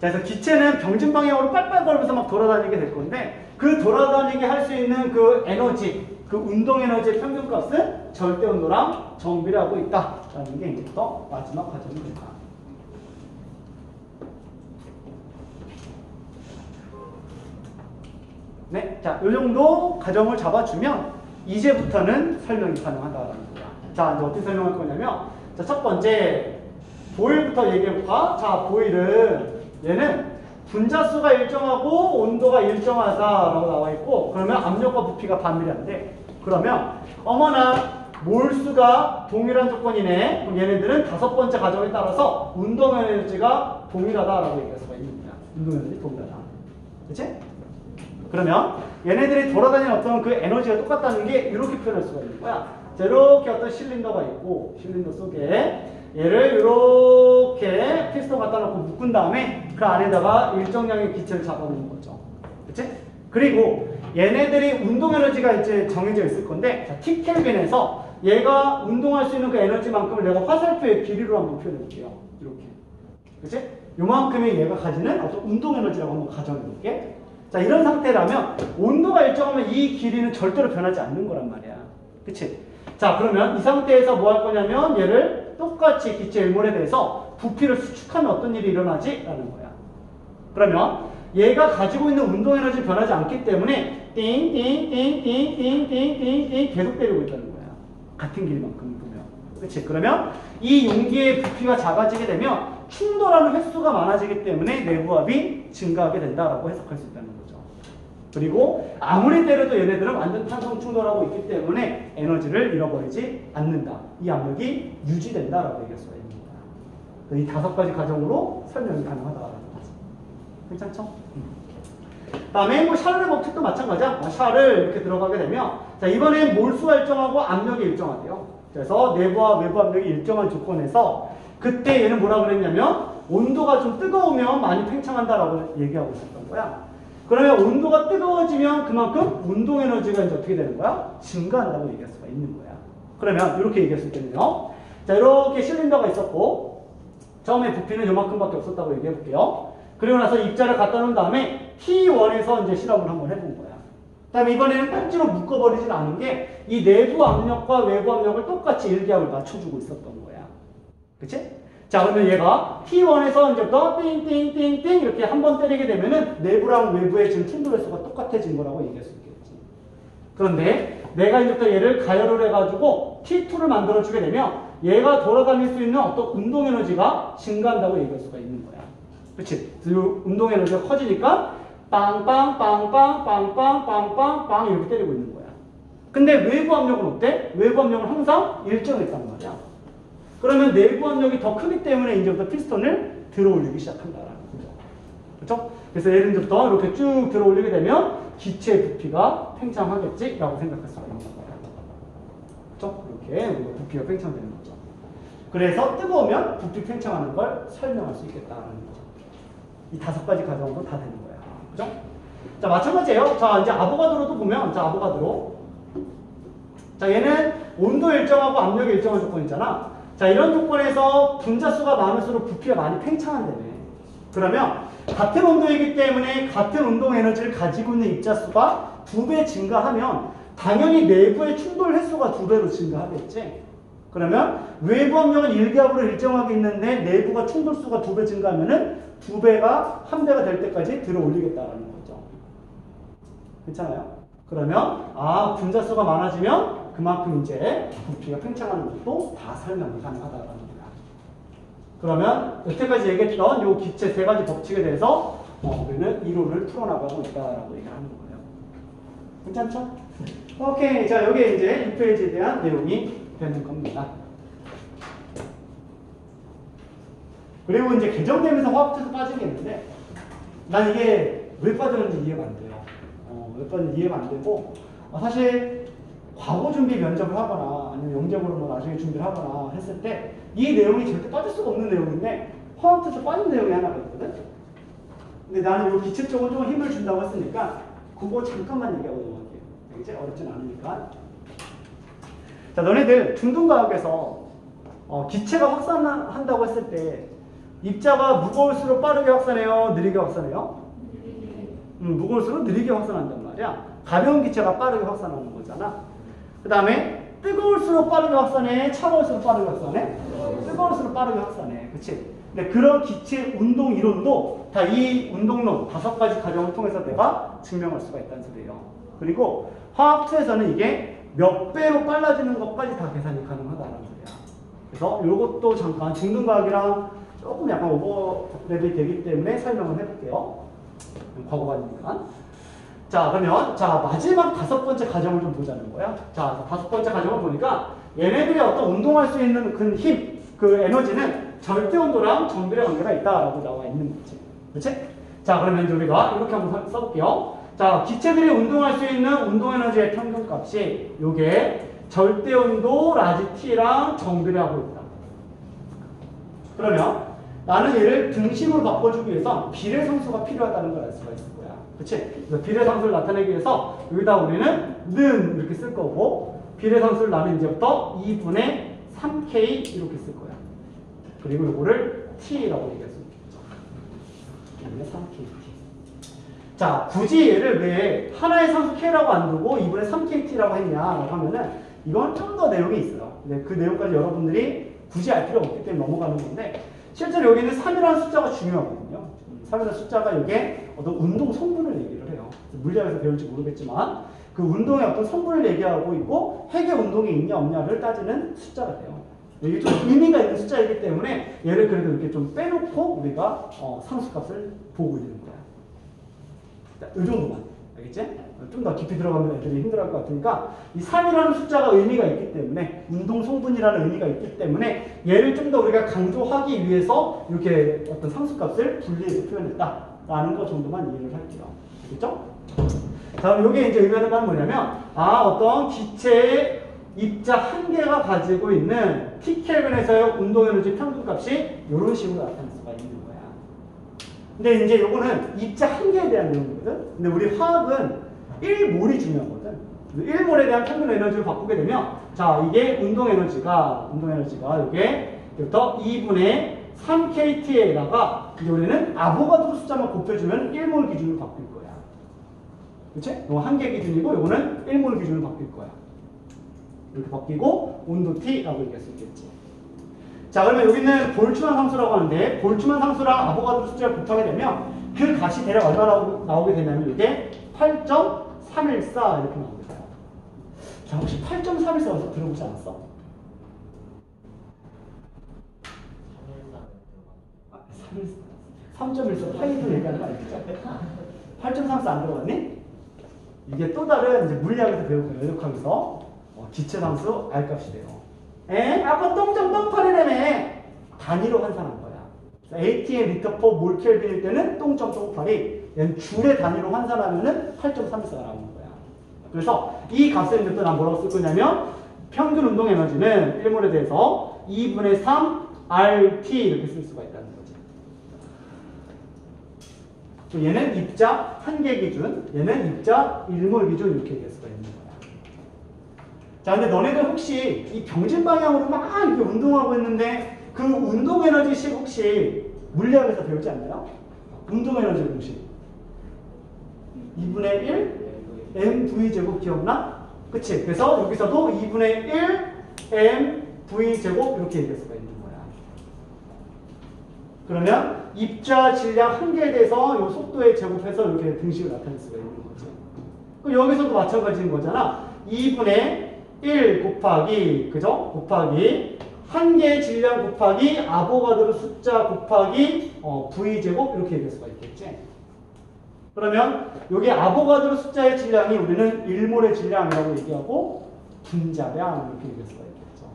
자, 그래서 기체는 병진 방향으로 빨빨 걸으면서 막 돌아다니게 될 건데 그 돌아다니게 할 수 있는 그 에너지, 그 운동 에너지의 평균값은 절대 온도랑 정비례하고 있다라는 게 이제부터 마지막 가정이 된다. 네, 자, 요 정도 가정을 잡아주면 이제부터는 설명이 가능하다라는 거야. 자, 이제 어떻게 설명할 거냐면, 자, 첫 번째 보일부터 얘기해볼까? 자, 보일은 얘는 분자수가 일정하고 온도가 일정하다라고 나와 있고, 그러면 압력과 부피가 반비례한데, 그러면 어머나 몰수가 동일한 조건이네. 그럼 얘네들은 다섯 번째 가정에 따라서 운동 에너지가 동일하다라고 얘기할 수가 있는 거야. 운동 에너지 동일하다. 그치? 그러면 얘네들이 돌아다니는 어떤 그 에너지가 똑같다는 게 이렇게 표현할 수가 있는 거야. 자, 이렇게 어떤 실린더가 있고, 실린더 속에 얘를 이렇게 피스톤 갖다 놓고 묶은 다음에 그 안에다가 일정량의 기체를 잡아놓는 거죠. 그치? 그리고 얘네들이 운동 에너지가 이제 정해져 있을 건데, 자, T켈빈에서 얘가 운동할 수 있는 그 에너지만큼을 내가 화살표의 길이로 한번 표현해 볼게요. 이렇게. 그치? 요만큼이 얘가 가지는 어떤 운동 에너지라고 한번 가정해 볼게. 자, 이런 상태라면 온도가 일정하면 이 길이는 절대로 변하지 않는 거란 말이야. 그치? 자, 그러면 이 상태에서 뭐 할 거냐면 얘를 똑같이 기체 일몰에 대해서 부피를 수축하면 어떤 일이 일어나지? 라는 거야. 그러면 얘가 가지고 있는 운동 에너지 변하지 않기 때문에 띵띵띵띵띵띵띵띵 계속 때리고 있다는 거야. 같은 길이만큼 보면. 그치? 그러면 이 용기의 부피가 작아지게 되면 충돌하는 횟수가 많아지기 때문에 내부압이 증가하게 된다라고 해석할 수 있다는 거죠. 그리고 아무리 때려도 얘네들은 완전 탄성 충돌하고 있기 때문에 에너지를 잃어버리지 않는다. 이 압력이 유지된다라고 얘기할 수가 있는 거야. 이 다섯 가지 가정으로 설명이 가능하다라는 거죠. 괜찮죠? 다음에 뭐 샤를의 법칙도 마찬가지야. 샤를 이렇게 들어가게 되면, 자, 이번엔 몰수가 일정하고 압력이 일정하대요. 그래서 내부와 외부 압력이 일정한 조건에서 그때 얘는 뭐라 그랬냐면 온도가 좀 뜨거우면 많이 팽창한다라고 얘기하고 있었던 거야. 그러면 온도가 뜨거워지면 그만큼 운동 에너지가 이제 어떻게 되는 거야? 증가한다고 얘기할 수가 있는 거야. 그러면 이렇게 얘기할 수 있겠네요. 자, 이렇게 실린더가 있었고 처음에 부피는 요만큼밖에 없었다고 얘기해 볼게요. 그리고 나서 입자를 갖다 놓은 다음에 T1에서 이제 실험을 한번 해본 거야. 그 다음에 이번에는 꼭지로 묶어버리진 않은 게 이 내부 압력과 외부 압력을 똑같이 일기압을 맞춰주고 있었던 거야. 그치? 자, 그러면 얘가 T1에서 이제부터 띵띵띵띵 이렇게 한 번 때리게 되면은 내부랑 외부의 지금 충돌 횟수가 똑같아진 거라고 얘기할 수 있겠지. 그런데 내가 이제부터 얘를 가열을 해가지고 T2를 만들어주게 되면 얘가 돌아다닐 수 있는 어떤 운동 에너지가 증가한다고 얘기할 수가 있는 거야. 그치? 운동 에너지가 커지니까 빵빵빵빵빵빵빵빵 이렇게 때리고 있는 거야. 근데 외부 압력은 어때? 외부 압력은 항상 일정했단 말이야. 그러면 내부 압력이 더 크기 때문에 이제부터 피스톤을 들어 올리기 시작한다라는 거죠. 그렇죠? 그래서 예를 들어서 이렇게 쭉 들어 올리게 되면 기체의 부피가 팽창하겠지라고 생각할 수가 있는 거예요. 그렇죠? 이렇게 부피가 팽창되는 거죠. 그래서 뜨거우면 부피 팽창하는 걸 설명할 수 있겠다라는 거죠. 이 다섯 가지 가정도 다 되는 거야. 그죠? 자, 마찬가지예요. 자, 이제 아보가드로도 보면, 자, 아보가드로. 자, 얘는 온도 일정하고 압력이 일정한 조건이잖아. 자, 이런 조건에서 분자수가 많을수록 부피가 많이 팽창한다며. 그러면 같은 온도이기 때문에 같은 운동 에너지를 가지고 있는 입자수가 2배 증가하면 당연히 내부의 충돌 횟수가 2배로 증가하겠지. 그러면 외부 압력은 일기압으로 일정하게 있는데 내부가 충돌수가 2배 증가하면은 2배가 1배가 될 때까지 들어 올리겠다라는 거죠. 괜찮아요? 그러면 분자수가 많아지면 그만큼 이제 부피가 팽창하는 것도 다 설명이 가능하다라는 거야. 그러면 여태까지 얘기했던 요 기체 세 가지 법칙에 대해서 우리는 이론을 풀어나가고 있다라고 얘기를 하는 거예요. 괜찮죠? 오케이. 자, 여기에 이제 2페이지에 대한 내용이 되는 겁니다. 그리고 이제 개정되면서 화학투에서 빠지겠는데 난 이게 왜 빠졌는지 이해가 안 돼요. 왜 빠졌는지 이해가 안 되고 사실 과거 준비 면접을 하거나 아니면 영접으로 뭐 나중에 준비를 하거나 했을 때 이 내용이 절대 빠질 수가 없는 내용인데 화학투에서 빠진 내용이 하나가 있거든. 근데 나는 이 기체 쪽은 좀 힘을 준다고 했으니까 그거 잠깐만 얘기하고 넘어갈게요. 이제 어렵진 않으니까. 자, 너네들 중등과학에서 기체가 확산한다고 했을 때 입자가 무거울수록 빠르게 확산해요? 느리게 확산해요? 무거울수록 느리게 확산한단 말이야. 가벼운 기체가 빠르게 확산하는 거잖아. 그 다음에 뜨거울수록 빠르게 확산해? 차가울수록 빠르게 확산해? 뜨거울수록 빠르게 확산해. 그치? 근데 그런 기체 운동 이론도 다 이 운동론 5가지 과정을 통해서 내가 증명할 수가 있다는 소리예요. 그리고 화학2에서는 이게 몇 배로 빨라지는 것까지 다 계산이 가능하다는 소리야. 그래서 이것도 잠깐 중등과학이랑 조금 약간 오버랩이 되기 때문에 설명을 해볼게요. 과거반이니까. 자, 그러면 마지막 5번째 과정을 좀 보자는 거야. 자, 5번째 과정을 보니까 얘네들이 어떤 운동할 수 있는 그 힘, 그 에너지는 절대 온도랑 정비례 관계가 있다라고 나와 있는 거지. 그렇지? 자, 그러면 이제 우리가 이렇게 한번 써볼게요. 자, 기체들이 운동할 수 있는 운동 에너지의 평균값이 요게 절대 온도 라지 T랑 정비례하고 있다. 그러면 나는 얘를 등식으로 바꿔주기 위해서 비례상수가 필요하다는 걸 알 수가 있을 거야. 그치? 그래서 비례상수를 나타내기 위해서 여기다 우리는 는 이렇게 쓸 거고 비례상수를 나는 이제부터 2분의 3K 이렇게 쓸 거야. 그리고 이거를 T라고 얘기할 수 있겠죠. 2분의 3KT. 자, 굳이 얘를 왜 하나의 상수 K라고 안 두고 2분의 3KT라고 했냐라고 하면은 이건 좀 더 내용이 있어요. 근데 그 내용까지 여러분들이 굳이 알 필요가 없기 때문에 넘어가는 건데 실제로 여기는 3이라는 숫자가 중요하거든요. 3이라는 숫자가 이게 어떤 운동 성분을 얘기를 해요. 물리학에서 배울지 모르겠지만 그 운동의 어떤 성분을 얘기하고 있고 핵의 운동이 있냐 없냐를 따지는 숫자가 돼요. 이게 좀 의미가 있는 숫자이기 때문에 얘를 그래도 이렇게 좀 빼놓고 우리가 상수값을 보고 있는 거야. 이 정도만. 알겠지? 좀 더 깊이 들어가면 애들이 힘들어할 것 같으니까 이 3이라는 숫자가 의미가 있기 때문에 운동 성분이라는 의미가 있기 때문에 얘를 좀 더 우리가 강조하기 위해서 이렇게 어떤 상수값을 분리해서 표현했다라는 것 정도만 이해를 할게요. 알겠죠? 다음 요게 이제 의미하는 바는 뭐냐면 어떤 기체의 입자 한 개가 가지고 있는 T켈빈에서의 운동 에너지 평균값이 이런 식으로 나타날 수가 있는 거야. 근데 이제 요거는 입자 한 개에 대한 내용이거든. 근데 우리 화학은 1몰이 중요하거든. 1몰에 대한 평균 에너지를 바꾸게 되면 자, 이게 운동 에너지가 이게 부터 2분의 3KT에다가 이제 우리는 아보가드로 숫자만 곱해주면 1몰 기준으로 바뀔 거야. 그치? 이거 한 개 기준이고 이거는 1몰 기준으로 바뀔 거야. 이렇게 바뀌고 온도 T라고 얘기할 수 있겠지. 자, 그러면 여기는 볼츠만 상수라고 하는데 볼츠만 상수랑 아보가드로 숫자를 곱하게 되면 그 값이 대략 얼마나 나오게 되냐면 이게 8.314 이렇게 나옵니다. 자, 혹시 8.314 들어보지 않았어? 3.14 파이도 얘기하는 거 아니겠죠? 8.34 안 들어봤니? 이게 또 다른 이제 물리학에서 배우고 연역학에서 기체상수 R값이 돼요. 아까 똥점똥팔이라며 단위로 환산한 거야. ATM 리터/포 몰켈빈일 때는 똥점똥팔이 얘는 줄의 단위로 환산하면은 8.34가 나오는 거야. 그래서 이 값을 또 난 뭐라고 쓸 거냐면 평균 운동 에너지는 1몰에 대해서 2분의 3 RT 이렇게 쓸 수가 있다는 거지. 얘는 입자 1개 기준, 얘는 입자 1몰 기준 이렇게 얘기할 수가 있는 거야. 자, 근데 너네들 혹시 이 병진 방향으로 막 이렇게 운동하고 있는데 그 운동 에너지식 혹시 물리학에서 배우지 않나요? 운동 에너지 공식. 2분의 1 mv 제곱 기억나? 그치? 그래서 여기서도 2분의 1 mv 제곱 이렇게 얘기할 수가 있는 거야. 그러면 입자 질량 한 개에 대해서 이 속도에 제곱해서 이렇게 등식을 나타낼 수가 있는 거죠. 그럼 여기서도 마찬가지인 거잖아. 2분의 1 곱하기, 그죠? 곱하기 한 개의 질량 곱하기 아보가드로 숫자 곱하기 V제곱 이렇게 얘기할 수가 있겠지. 그러면 여기 아보가드로 숫자의 질량이 우리는 1몰의 질량이라고 얘기하고 분자량 이렇게 얘기할 수가 있겠죠.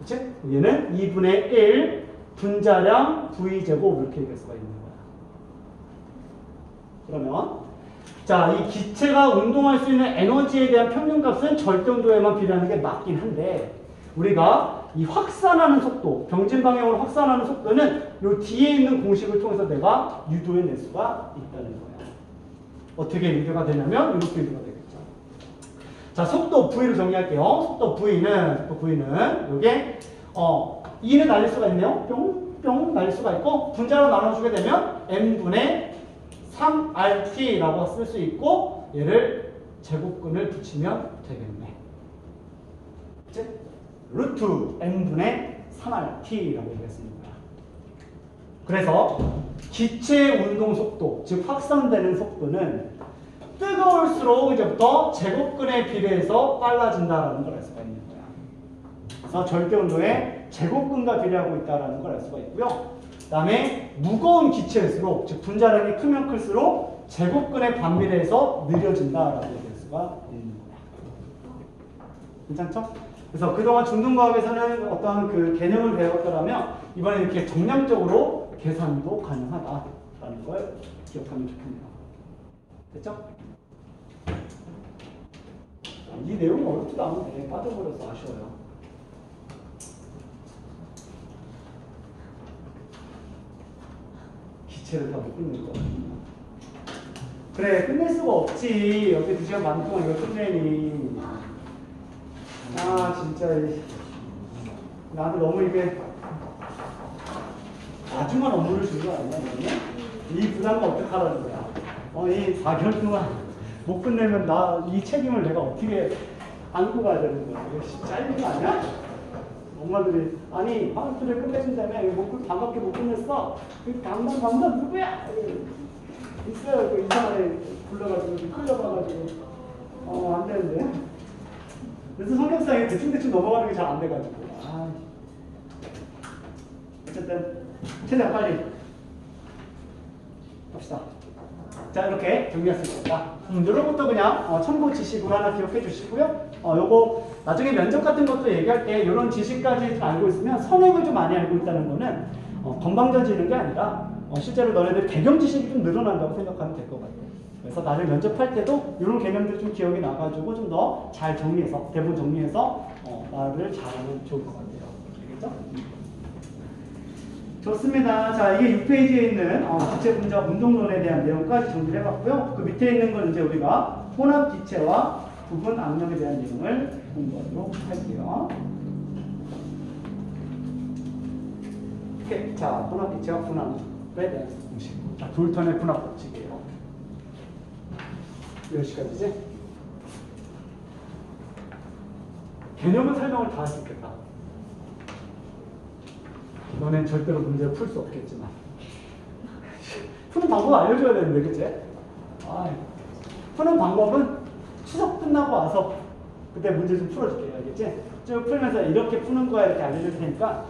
그치? 얘는 2분의 1 분자량 V제곱 이렇게 얘기할 수가 있는 거야. 그러면 자, 이 기체가 운동할 수 있는 에너지에 대한 평균값은 절대온도에만 비례하는 게 맞긴 한데 우리가 이 확산하는 속도, 병진 방향으로 확산하는 속도는 요 뒤에 있는 공식을 통해서 내가 유도해낼 수가 있다는 거야. 어떻게 유도가 되냐면 이렇게 유도가 되겠죠. 자, 속도 V를 정리할게요. 속도 V는 요게 2는 날릴 수가 있네요. 뿅뿅 날릴 수가 있고 분자로 나눠주게 되면 n분의 3RT라고 쓸 수 있고 얘를 제곱근을 붙이면 되겠네. 그치? 루트 n분의 3RT라고 얘기했습니다. 그래서 기체 운동 속도, 즉 확산되는 속도는 뜨거울수록 이제부터 제곱근에 비례해서 빨라진다라는 걸 알 수가 있는 거야. 그래서 절대 온도에 제곱근과 비례하고 있다라는 걸 알 수가 있고요. 그 다음에 무거운 기체일수록, 즉 분자량이 크면 클수록 제곱근에 반비례해서 느려진다라고 볼 수가 있는 거야. 괜찮죠? 그래서 그동안 중등과학에서는 어떤 그 개념을 배웠더라면 이번에 이렇게 정량적으로 계산도 가능하다라는 걸 기억하면 좋겠네요. 됐죠? 이 내용이 어렵지도 않은데 빠져버려서 아쉬워요. 기체를 다 못 끝낼 거. 그래, 끝낼 수가 없지. 여기 2시간 반 동안 이걸 끝내니. 아, 진짜. 나도 너무 이게 아주만 업무를 준 거 아니야? 이 부담을 어떻게 하라는 거야? 이 4개월 동안 못 끝내면 이 책임을 내가 어떻게 안고 가야 되는 거야? 이거 잘린 거 아니야? 엄마들이, 아니, 화학들을 끝내준다며, 반밖에 못 끝냈어? 그 강남 누구야? 있어요. 그 이상하게 불러가지고, 끌려가가지고. 안 되는데. 그래서 성격상에 대충대충 넘어가는 게 잘 안 돼가지고. 어쨌든, 최대한 빨리 합시다. 자, 이렇게 정리할 수 있습니다. 이런 것도 그냥 참고 지식으로 하나 기억해 주시고요. 요거 나중에 면접 같은 것도 얘기할 때 이런 지식까지 알고 있으면 선행을 좀 많이 알고 있다는 거는 건방져지는 게 아니라 실제로 너네들 개념 지식이 좀 늘어난다고 생각하면 될 것 같아요. 그래서 나중에 면접할 때도 이런 개념들이 좀 기억이 나가지고 좀 더 잘 정리해서, 대본 정리해서 말을 잘하면 좋을 것 같아요. 알겠죠? 좋습니다. 자, 이게 6페이지에 있는 기체 분자 운동론에 대한 내용까지 정리를 해봤고요. 그 밑에 있는 건 이제 우리가 혼합 기체와 부분 압력에 대한 내용을 공부하도록 할게요. 오케이. 자, 혼합 기체와 분압에 대한 공식. 자, 돌턴의 분압 법칙이에요. 몇 시까지지? 개념은 설명을 다 할 수 있겠다. 너넨 절대로 문제를 풀 수 없겠지만 푸는 방법 알려줘야 되는데, 그치? 푸는 방법은 추석 끝나고 와서 그때 문제 좀 풀어줄게요. 알겠지? 쭉 풀면서 이렇게 푸는 거야 이렇게 알려줄 테니까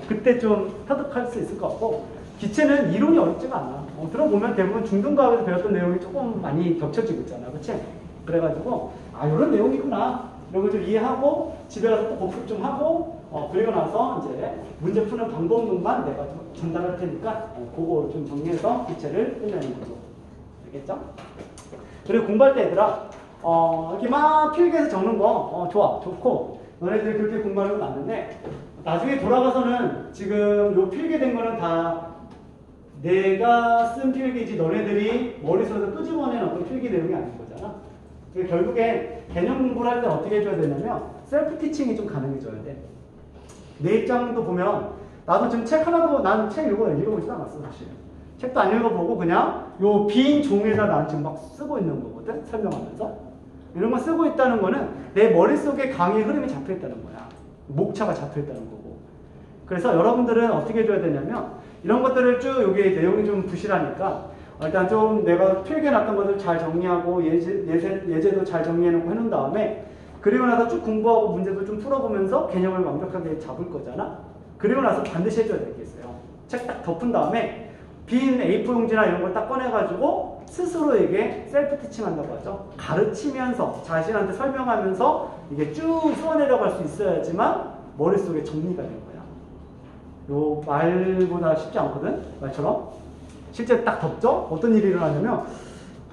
그때 좀 터득할 수 있을 것 같고, 기체는 이론이 어렵지가 않아. 들어보면 대부분 중등과학에서 배웠던 내용이 조금 많이 겹쳐지고 있잖아. 그치? 그래가지고 이런 내용이구나 이런 거 좀 이해하고 집에 가서 또 복습 좀 하고 그리고 나서 이제 문제 푸는 방법론만 내가 좀 전달할 테니까 그거 좀 정리해서 기체를 끝내는 거죠. 알겠죠? 그리고 공부할 때 얘들아 이렇게 막 필기해서 적는 거 좋아, 좋고 너네들이 그렇게 공부하는 건 맞는데 나중에 돌아가서는 지금 요 필기된 거는 다 내가 쓴 필기지 너네들이 머릿속에서 끄집어낸 어떤 필기 내용이 아닌 거잖아. 결국에 개념 공부를 할 때 어떻게 해줘야 되냐면 셀프 티칭이 좀 가능해져야 돼. 내 입장도 보면 나도 지금 책 하나도 난 책 읽어보지도 않았어 사실. 책도 안 읽어보고 그냥 요 빈 종이에다 난 지금 막 쓰고 있는 거거든. 설명하면서 이런 거 쓰고 있다는 거는 내 머릿속에 강의 흐름이 잡혀있다는 거야. 목차가 잡혀있다는 거고. 그래서 여러분들은 어떻게 해줘야 되냐면 이런 것들을 쭉 여기 내용이 좀 부실하니까 일단 좀 내가 필기해놨던 것들 잘 정리하고 예제도 잘 해놓고 해놓은 다음에 그리고 나서 쭉 공부하고 문제도 좀 풀어보면서 개념을 완벽하게 잡을 거잖아. 그리고 나서 반드시 해줘야 될 게 있어요. 책 딱 덮은 다음에 빈 A4 용지나 이런 걸 딱 꺼내가지고 스스로에게 셀프 티칭 한다고 하죠. 가르치면서 자신한테 설명하면서 이게 쭉 쏘아내려갈 수 있어야지만 머릿속에 정리가 된 거야. 요 말보다 쉽지 않거든? 말처럼. 실제 딱 덮죠? 어떤 일이 일어나냐면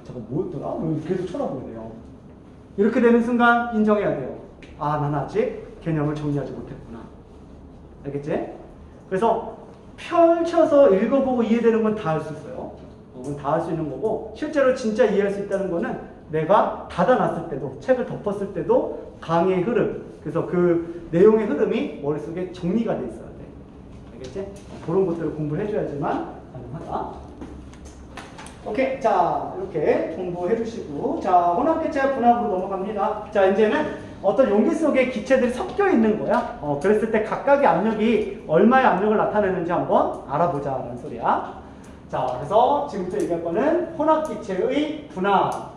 잠깐 뭐였더라? 계속 쳐다보게 돼요. 이렇게 되는 순간 인정해야 돼요. 난 아직 개념을 정리하지 못했구나. 알겠지? 그래서 펼쳐서 읽어보고 이해되는 건 다 할 수 있어요. 다 할 수 있는 거고 실제로 진짜 이해할 수 있다는 거는 내가 닫아놨을 때도 책을 덮었을 때도 강의의 흐름, 그래서 그 내용의 흐름이 머릿속에 정리가 돼 있어야 돼. 알겠지? 그런 것들을 공부를 해줘야지만 가능하다. 오케이. 자, 이렇게 공부해 주시고. 자, 혼합 기체 분압으로 넘어갑니다. 자, 이제는 어떤 용기 속에 기체들이 섞여 있는 거야. 그랬을 때 각각의 압력이 얼마의 압력을 나타내는지 한번 알아보자라는 소리야. 자, 그래서 지금부터 얘기할 거는 혼합기체의 분압.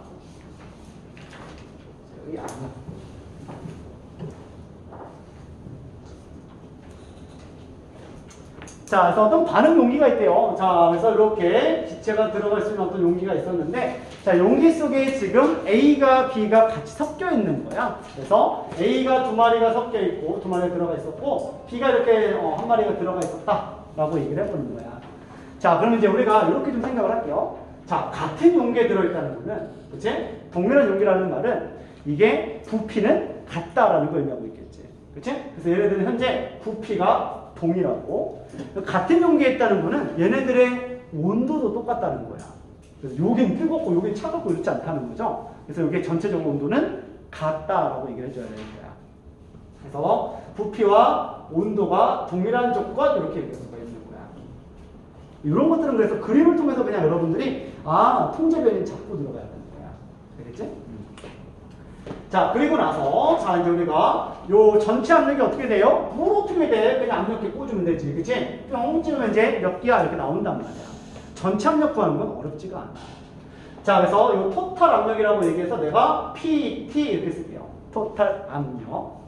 자, 그래서 어떤 반응 용기가 있대요. 자, 그래서 이렇게 기체가 들어갈 수 있는 어떤 용기가 있었는데, 자, 용기 속에 지금 A가 B가 같이 섞여 있는 거야. 그래서 A가 두 마리가 섞여 있고, 두 마리가 들어가 있었고, B가 이렇게 한 마리가 들어가 있었다라고 얘기를 해보는 거야. 자, 그러면 이제 우리가 이렇게 좀 생각을 할게요. 자, 같은 용기에 들어있다는 거는, 그치? 동일한 용기라는 말은 이게 부피는 같다라는 걸 의미하고 있겠지. 그치? 그래서 얘네들은 현재 부피가 동일하고, 같은 용기에 있다는 거는 얘네들의 온도도 똑같다는 거야. 그래서 여긴 뜨겁고 여긴 차갑고 이렇지 않다는 거죠. 그래서 여기 전체적으로 온도는 같다라고 얘기를 해줘야 되는 거야. 그래서 부피와 온도가 동일한 조건 이렇게 얘기할 수가 있는 거야. 이런 것들은 그래서 그림을 통해서 그냥 여러분들이 통제변이 자꾸 들어가야 되는 거야. 알겠지? 자, 그리고 나서 자 이제 우리가 요 전체 압력이 어떻게 돼요? 뭘 어떻게 돼? 그냥 압력 이렇게 꽂으면 되지, 그치? 뿅 찌르면 이제 몇 기야 이렇게 나온단 말이야. 전체 압력 구하는 건 어렵지가 않아. 자, 그래서 요 토탈 압력이라고 얘기해서 내가 PT 이렇게 쓸게요. 토탈 압력.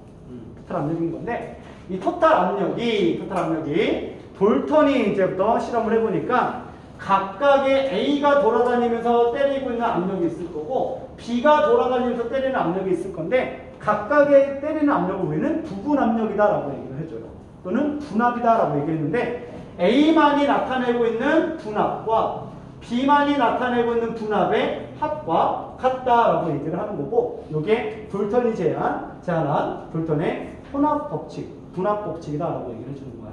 토탈 압력인 건데, 이 토탈 압력이 볼턴이 이제부터 실험을 해보니까 각각의 A가 돌아다니면서 때리고 있는 압력이 있을 거고 B가 돌아다니면서 때리는 압력이 있을 건데, 각각의 때리는 압력을 우리는 부분 압력이다라고 얘기를 해줘요. 또는 분압이다라고 얘기했는데, A만이 나타내고 있는 분압과 B만이 나타내고 있는 분압의 합과 같다라고 얘기를 하는 거고, 이게 볼턴이 제안한 볼턴의 혼합 법칙, 분압 법칙이다라고 얘기를 해주는 거야.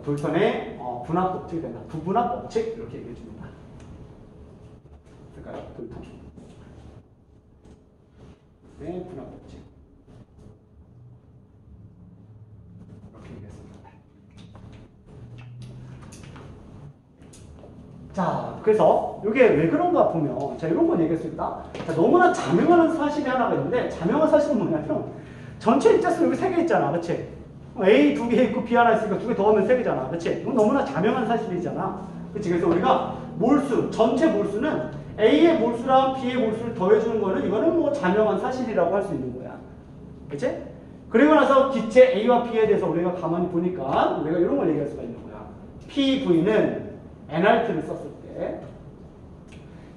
볼턴의 분압 법칙이 된다. 부분압 법칙 이렇게 얘기해 줍니다. 될까요? 볼턴. 네, 분압 법칙. 이렇게 얘기했습니다. 자, 그래서 이게 왜 그런가 보면, 자, 이런 건 얘기했습니다. 자, 너무나 자명한 사실이 하나가 있는데, 자명한 사실은 뭐냐면, 전체 입자수 여기 3개 있잖아. 그치? A 2개 있고 B 하나 있으니까 2개 더 하면 3개잖아. 그치? 이건 너무나 자명한 사실이잖아. 그치? 그래서 우리가 몰수, 전체 몰수는 A의 몰수랑 B의 몰수를 더해주는 거는 이거는 뭐 자명한 사실이라고 할 수 있는 거야. 그치? 그리고 나서 기체 A와 B에 대해서 우리가 가만히 보니까 우리가 이런 걸 얘기할 수가 있는 거야. PV는 NRT를 썼을 때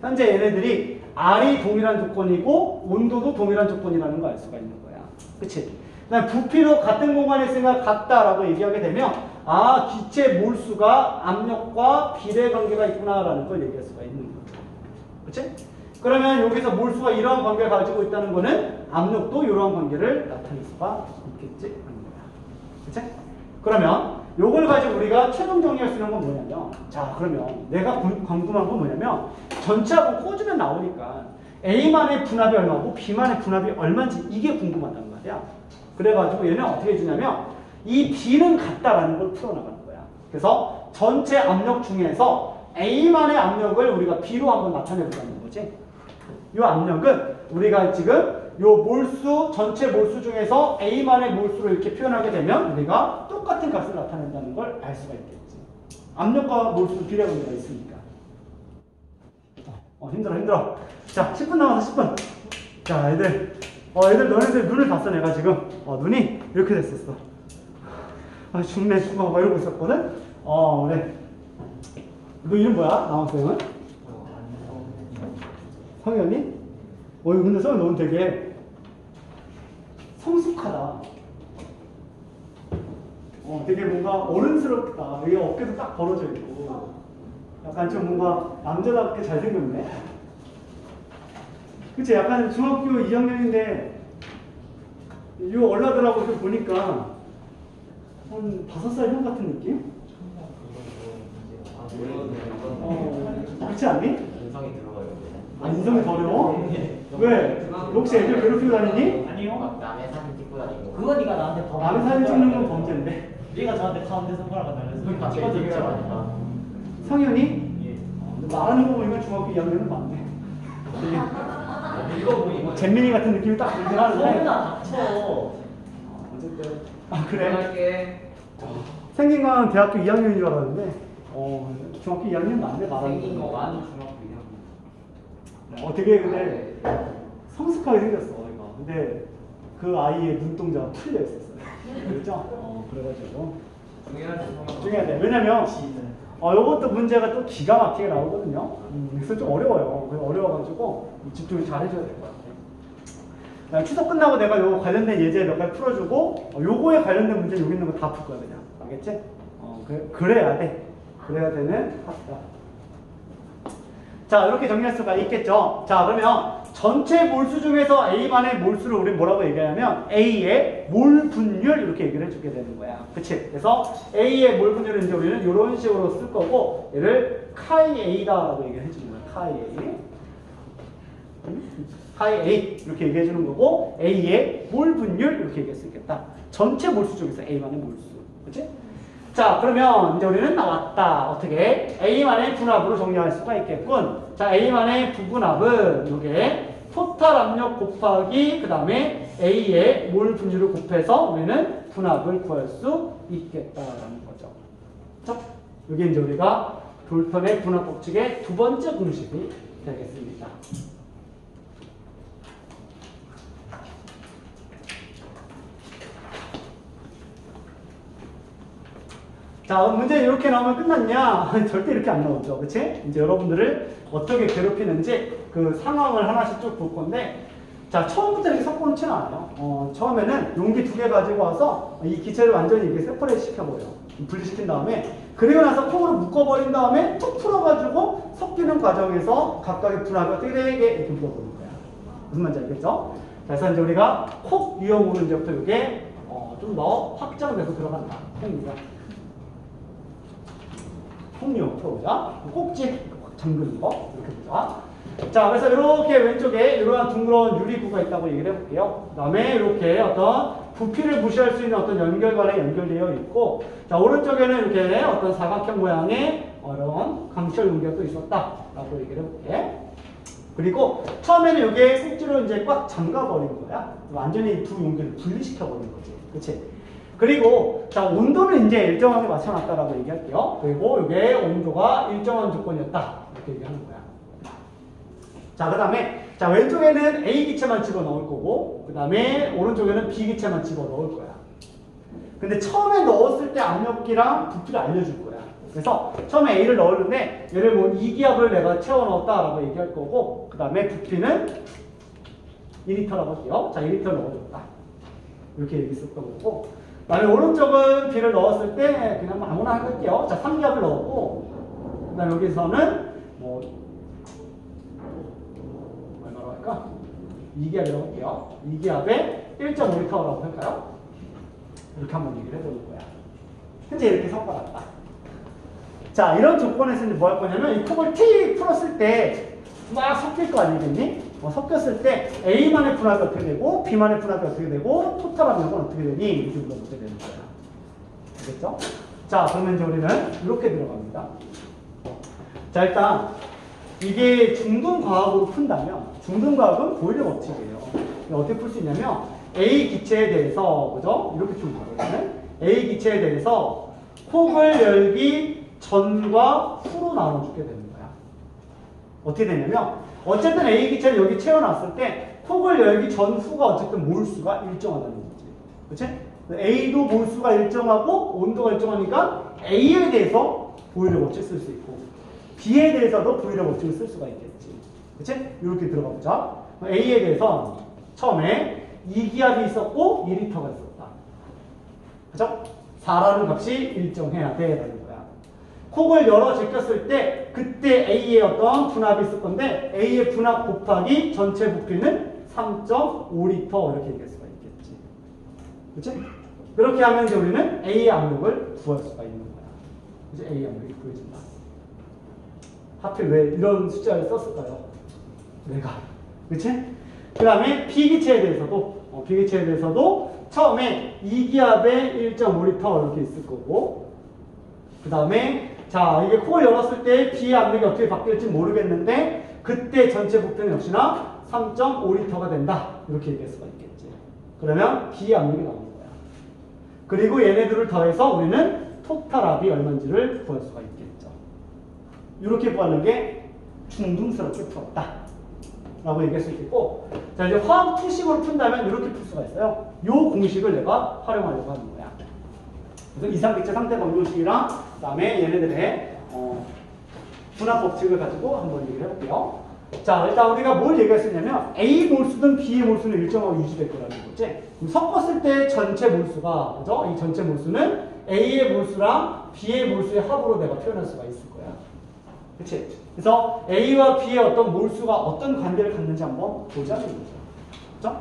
현재 얘네들이 R이 동일한 조건이고 온도도 동일한 조건이라는 걸 알 수가 있는 거야. 그치? 그다음에 부피도 같은 공간에 있으니까 같다라고 얘기하게 되면 기체 몰수가 압력과 비례 관계가 있구나라는 걸 얘기할 수가 있는 거죠. 그치? 그러면 여기서 몰수가 이러한 관계를 가지고 있다는 거는 압력도 이러한 관계를 나타낼 수가 있겠지? 하는 거야. 그치? 그러면 요걸 가지고 우리가 최종 정리할 수 있는 건 뭐냐면, 자, 그러면 내가 궁금한 건 뭐냐면, 전체하고 꽂으면 나오니까 A만의 분압이 얼마고 B만의 분압이 얼마인지 이게 궁금하단 말이야. 그래가지고 얘는 어떻게 해주냐면 이 B는 같다라는 걸 풀어나가는 거야. 그래서 전체 압력 중에서 A만의 압력을 우리가 B로 한번 나타내보자는 거지. 이 압력은 우리가 지금 요 몰수, 전체 몰수 중에서 A만의 몰수를 이렇게 표현하게 되면 우리가 똑같은 값을 나타낸다는 걸 알 수가 있겠지. 압력과 몰수 비례 관계가 있으니까. 힘들어. 자, 10분 남아서 10분. 자, 애들 너네들 눈을 봤어. 내가 지금 눈이 이렇게 됐었어. 죽네 막 이러고 있었거든. 그래. 너 이름 뭐야? 남학생은? 성현이? 근데 성현 너는 되게 성숙하다. 되게 뭔가 어른스럽다. 여기 어깨도 딱 벌어져 있고 약간 좀 뭔가 남자답게 잘생겼네. 그치? 약간 중학교 2학년인데 이 얼라들하고 좀 보니까 한 5살 형 같은 느낌? 그렇지 않니? 인성이 들어가요. 인성이 더러워? 왜? 혹시 애들 괴롭히고 다니니? 아니요. 남의 사진 찍고 다니고. 그거 네가 나한테 더 남의 사진 찍는 건 범죄인데. 네가 저한테 가운데 손가락을 날려서 같이 찍으라니까. 성현이? 예. 말하는 거 보니까 중학교 2학년은 맞네. 이거 뭐 이거 잼민이 같은 느낌이 딱 들긴 하는데. 소문아 닥쳐. 어쨌든. 아, 그래? 할게. 생긴 건 대학교 2학년인 줄 알았는데, 중학교 2학년 맞네, 말하는 생긴 거. 거만 중학교 2학년. 되게 근데 성숙하게 생겼어, 이거. 근데 그 아이의 눈동자가 풀려 있었어요. 그렇죠? 그래가지고. 중요하대. 왜냐면, 요것도 문제가 또 기가 막히게 나오거든요. 그래서 좀 어려워요. 어려워가지고 집중을 잘 해줘야 될 것 같아요. 추석 끝나고 내가 요 관련된 예제 몇 가지 풀어주고, 요거에 관련된 문제 여기 있는 거 다 풀 거야, 그냥. 알겠지? 그래야 돼. 그래야 되는 학다. 자, 이렇게 정리할 수가 있겠죠. 자, 그러면 전체 몰수 중에서 A만의 몰수를 우리 뭐라고 얘기하냐면 A의 몰 분율 이렇게 얘기를 해주게 되는 거야. 그치? 그래서 A의 몰 분율은 이제 우리는 이런 식으로 쓸 거고 얘를 카이 A다라고 얘기를 해주는 거야. 카이 A. 카이 A 이렇게 얘기해 주는 거고 A의 몰 분율 이렇게 얘기할 수 있겠다. 전체 몰수 중에서 A만의 몰수. 그치? 자, 그러면 이제 우리는 나왔다. 어떻게? A만의 분압으로 정리할 수가 있겠군. 자, A만의 부분압은 이게 토탈 압력 곱하기 그 다음에 A의 몰 분율을 곱해서 우리는 분압을 구할 수 있겠다라는 거죠. 그렇죠? 이게 이제 우리가 돌편의 분압 법칙의 두 번째 공식이 되겠습니다. 자, 문제 이렇게 나오면 끝났냐? 절대 이렇게 안 나오죠. 그치? 이제 여러분들을 어떻게 괴롭히는지 그 상황을 하나씩 쭉 볼 건데, 자, 처음부터 이렇게 섞어놓지는 않아요. 처음에는 용기 2개 가지고 와서 이 기체를 완전히 이렇게 세퍼레이트 시켜버려요. 분리시킨 다음에, 그리고 나서 콩으로 묶어버린 다음에 툭 풀어가지고 섞이는 과정에서 각각의 분압이 어떻게 되게 이렇게 묶어버린 거야. 무슨 말인지 알겠죠? 그래서 이제 우리가 콕 유형으로 이제부터 이게 좀 더 확장돼서 들어간다. 콩이가. 콩류 풀어보자. 꼭지 잠그는 거 이렇게 보자. 자, 그래서 이렇게 왼쪽에 이러한 둥그런 유리구가 있다고 얘기를 해볼게요. 그 다음에 이렇게 어떤 부피를 무시할 수 있는 어떤 연결관에 연결되어 있고, 자, 오른쪽에는 이렇게 어떤 사각형 모양의 이런 강철 용기가 또 있었다라고 얘기를 해볼게. 그리고 처음에는 이게 꼭지로 이제 꽉 잠가버린 거야. 완전히 두 용기를 분리시켜버린 거지. 그치? 그리고 자, 온도는 이제 일정하게 맞춰놨다라고 얘기할게요. 그리고 이게 온도가 일정한 조건이었다 이렇게 얘기하는 거야. 자, 그 다음에 자, 왼쪽에는 A 기체만 집어넣을 거고 그 다음에 오른쪽에는 B 기체만 집어넣을 거야. 근데 처음에 넣었을 때 압력기랑 부피를 알려줄 거야. 그래서 처음에 A를 넣었는데 얘를 뭐 2기압을 내가 채워 넣었다라고 얘기할 거고 그 다음에 부피는 2리터라고 할게요. 자, 2리터 넣어줬다. 이렇게 얘기했었던 거고, 그 다음에 오른쪽은 B를 넣었을 때 그냥 아무나 할게요. 자, 3기압을 넣었고, 그 다음에 여기서는 뭐 얼마로 할까? 2기압이라고 할게요. 2기압에 1.5리터라고 할까요? 이렇게 한번 얘기를 해보는 거야. 현재 이렇게 섞어놨다. 자, 이런 조건에서 이제 뭐 할 거냐면 이 컵을 T 풀었을 때 막 섞일 거 아니겠니? 섞였을 때 A만의 분압이 어떻게 되고 B만의 분압이 어떻게 되고 토탈 압력은 어떻게 되니? 이 정도가 어떻게 되는 거야. 알겠죠? 자, 그러면 이제 우리는 이렇게 들어갑니다. 자, 일단 이게 중등과학으로 푼다면 중등과학은 보일러 법칙이에요. 어떻게 풀 수 있냐면 A 기체에 대해서 그죠? 이렇게 푸는 거거든요. A 기체에 대해서 콕을 열기 전과 후로 나눠주게 되는 거야. 어떻게 되냐면 어쨌든 A 기체를 여기 채워놨을 때 콕을 열기 전 후가 어쨌든 몰수가 일정하다는 거지. 그치? A도 몰수가 일정하고 온도가 일정하니까 A에 대해서 보일러 법칙 쓸 수 있고 B에 대해서도 보일러 법칙을 쓸 수가 있겠지. 그치? 이렇게 들어가 보자. A에 대해서 처음에 2기압이 있었고 2리터가 있었다. 그죠? 4라는 값이 일정해야 돼. 라는 거야. 콕을 열어 제꼈을 때 그때 A의 어떤 분압이 있을 건데 A의 분압 곱하기 전체 부피는 3.5리터 이렇게 얘기할 수가 있겠지. 그치? 그렇게 하면 이제 우리는 A의 압력을 구할 수가 있는 거야. 이제 A의 압력이 구해진다. 하필 왜 이런 숫자를 썼을까요? 내가. 그치? 그 다음에 B기체에 대해서도 처음에 2기압에 1.5리터 이렇게 있을 거고, 그 다음에 자, 이게 콕을 열었을 때 B의 압력이 어떻게 바뀔지 모르겠는데 그때 전체 부피는 역시나 3.5L가 된다. 이렇게 얘기할 수가 있겠지. 그러면 비압력이 나오는 거야. 그리고 얘네들을 더해서 우리는 토탈압이 얼마인지를 구할 수가 있겠죠. 이렇게 구하는 게 중등스럽게 풀었다. 라고 얘기할 수 있겠고, 자, 이제 화학 투식으로 푼다면 이렇게 풀 수가 있어요. 요 공식을 내가 활용하려고 하는 거야. 그래서 이상기체 상태 방정식이랑, 그 다음에 얘네들의, 분화 법칙을 가지고 한번 얘기를 해볼게요. 자, 일단 우리가 뭘 얘기할 수 있냐면, A 몰수든 B의 몰수는 일정하고 유지될 거라는 거지. 그럼 섞었을 때 전체 몰수가, 그죠? 이 전체 몰수는 A의 몰수랑 B의 몰수의 합으로 내가 표현할 수가 있을 거야. 그치? 그래서 A와 B의 어떤 몰수가 어떤 관계를 갖는지 한번 보자는 거죠. 그죠?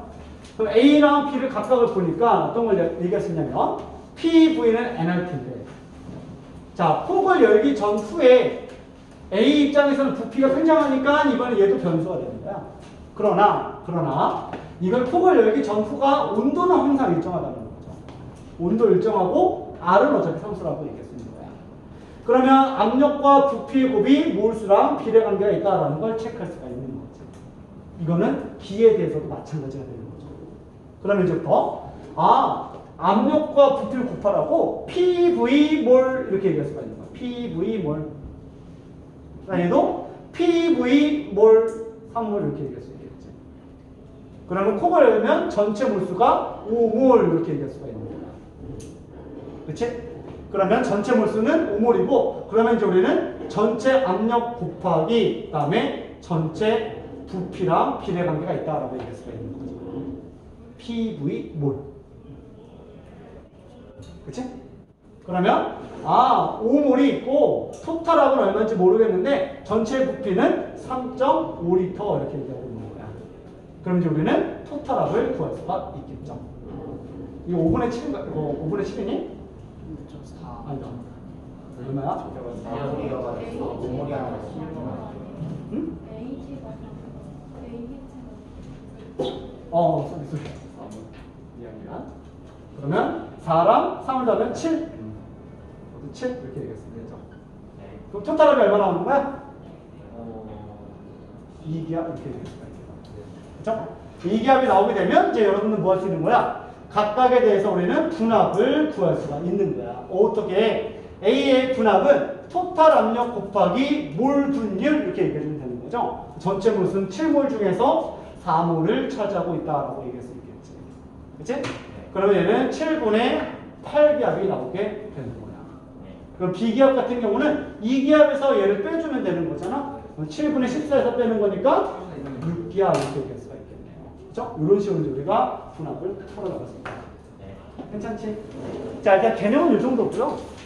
그럼 A랑 B를 각각을 보니까 어떤 걸 얘기할 수 있냐면, PV는 NRT인데, 자, 폭을 열기 전후에 A 입장에서는 부피가 굉장하니까 이번에 얘도 변수가 되는 거야. 그러나 이걸 폭을 열기 전후가 온도는 항상 일정하다는 거죠. 온도 일정하고 R은 어차피 상수라고 얘기할 수 있는 거야. 그러면 압력과 부피의 곱이 몰수랑 비례 관계가 있다라는 걸 체크할 수가 있는 거지. 이거는 B에 대해서도 마찬가지가 되는 거죠. 그러면 이제부터 압력과 부피를 곱하라고 PV 몰 이렇게 얘기할 수가 있는 거야. PV몰. 얘도 PV몰 3몰 이렇게 얘기할 수 있겠지. 그러면 콕을 열면 전체 몰수가 5몰 이렇게 얘기할 수가 있는 거야. 그치? 그러면 전체 몰수는 5몰이고, 그러면 이제 우리는 전체 압력 곱하기 그 다음에 전체 부피랑 비례 관계가 있다라고 얘기할 수가 있는 거죠. PV몰. 그치? 그러면 5몰이 있고 토탈압은 얼마인지 모르겠는데 전체 부피는 3.5L 이렇게 얘기하고 있는 거야. 그럼 이제 우리는 토탈압을 구할 수가 있겠죠. 이거 5분의 7인가? 이거 5분의 7이니? 아니다. 얼마야? 응? 소리. 미안합니다. 그러면 4랑 3을 더하면 7. 7 이렇게 얘기했으면 되죠. 그럼 토탈압이 얼마 나오는 거야? 2기압 이렇게 얘기할 수가 있죠. 그렇죠? 2기압이 나오게 되면 이제 여러분은 뭐 할 수 있는 거야? 각각에 대해서 우리는 분압을 구할 수가 있는 거야. 어떻게? A의 분압은 토탈 압력 곱하기 몰 분율 이렇게 얘기해주면 되는 거죠. 전체 몰수는 7몰 중에서 4몰을 차지하고 있다라고 얘기할 수 있겠지. 그치? 그러면 얘는 7분의 8기압이 나오게 되는 거야. 그럼 B기압 같은 경우는 2기압에서 얘를 빼주면 되는 거잖아. 7분의 14에서 빼는 거니까 6기압 이렇게 얘기할 수가 있겠네요. 그렇죠? 이런 식으로 우리가 분압을 풀어나갈 수 있다. 괜찮지? 자, 일단 개념은 이 정도고요.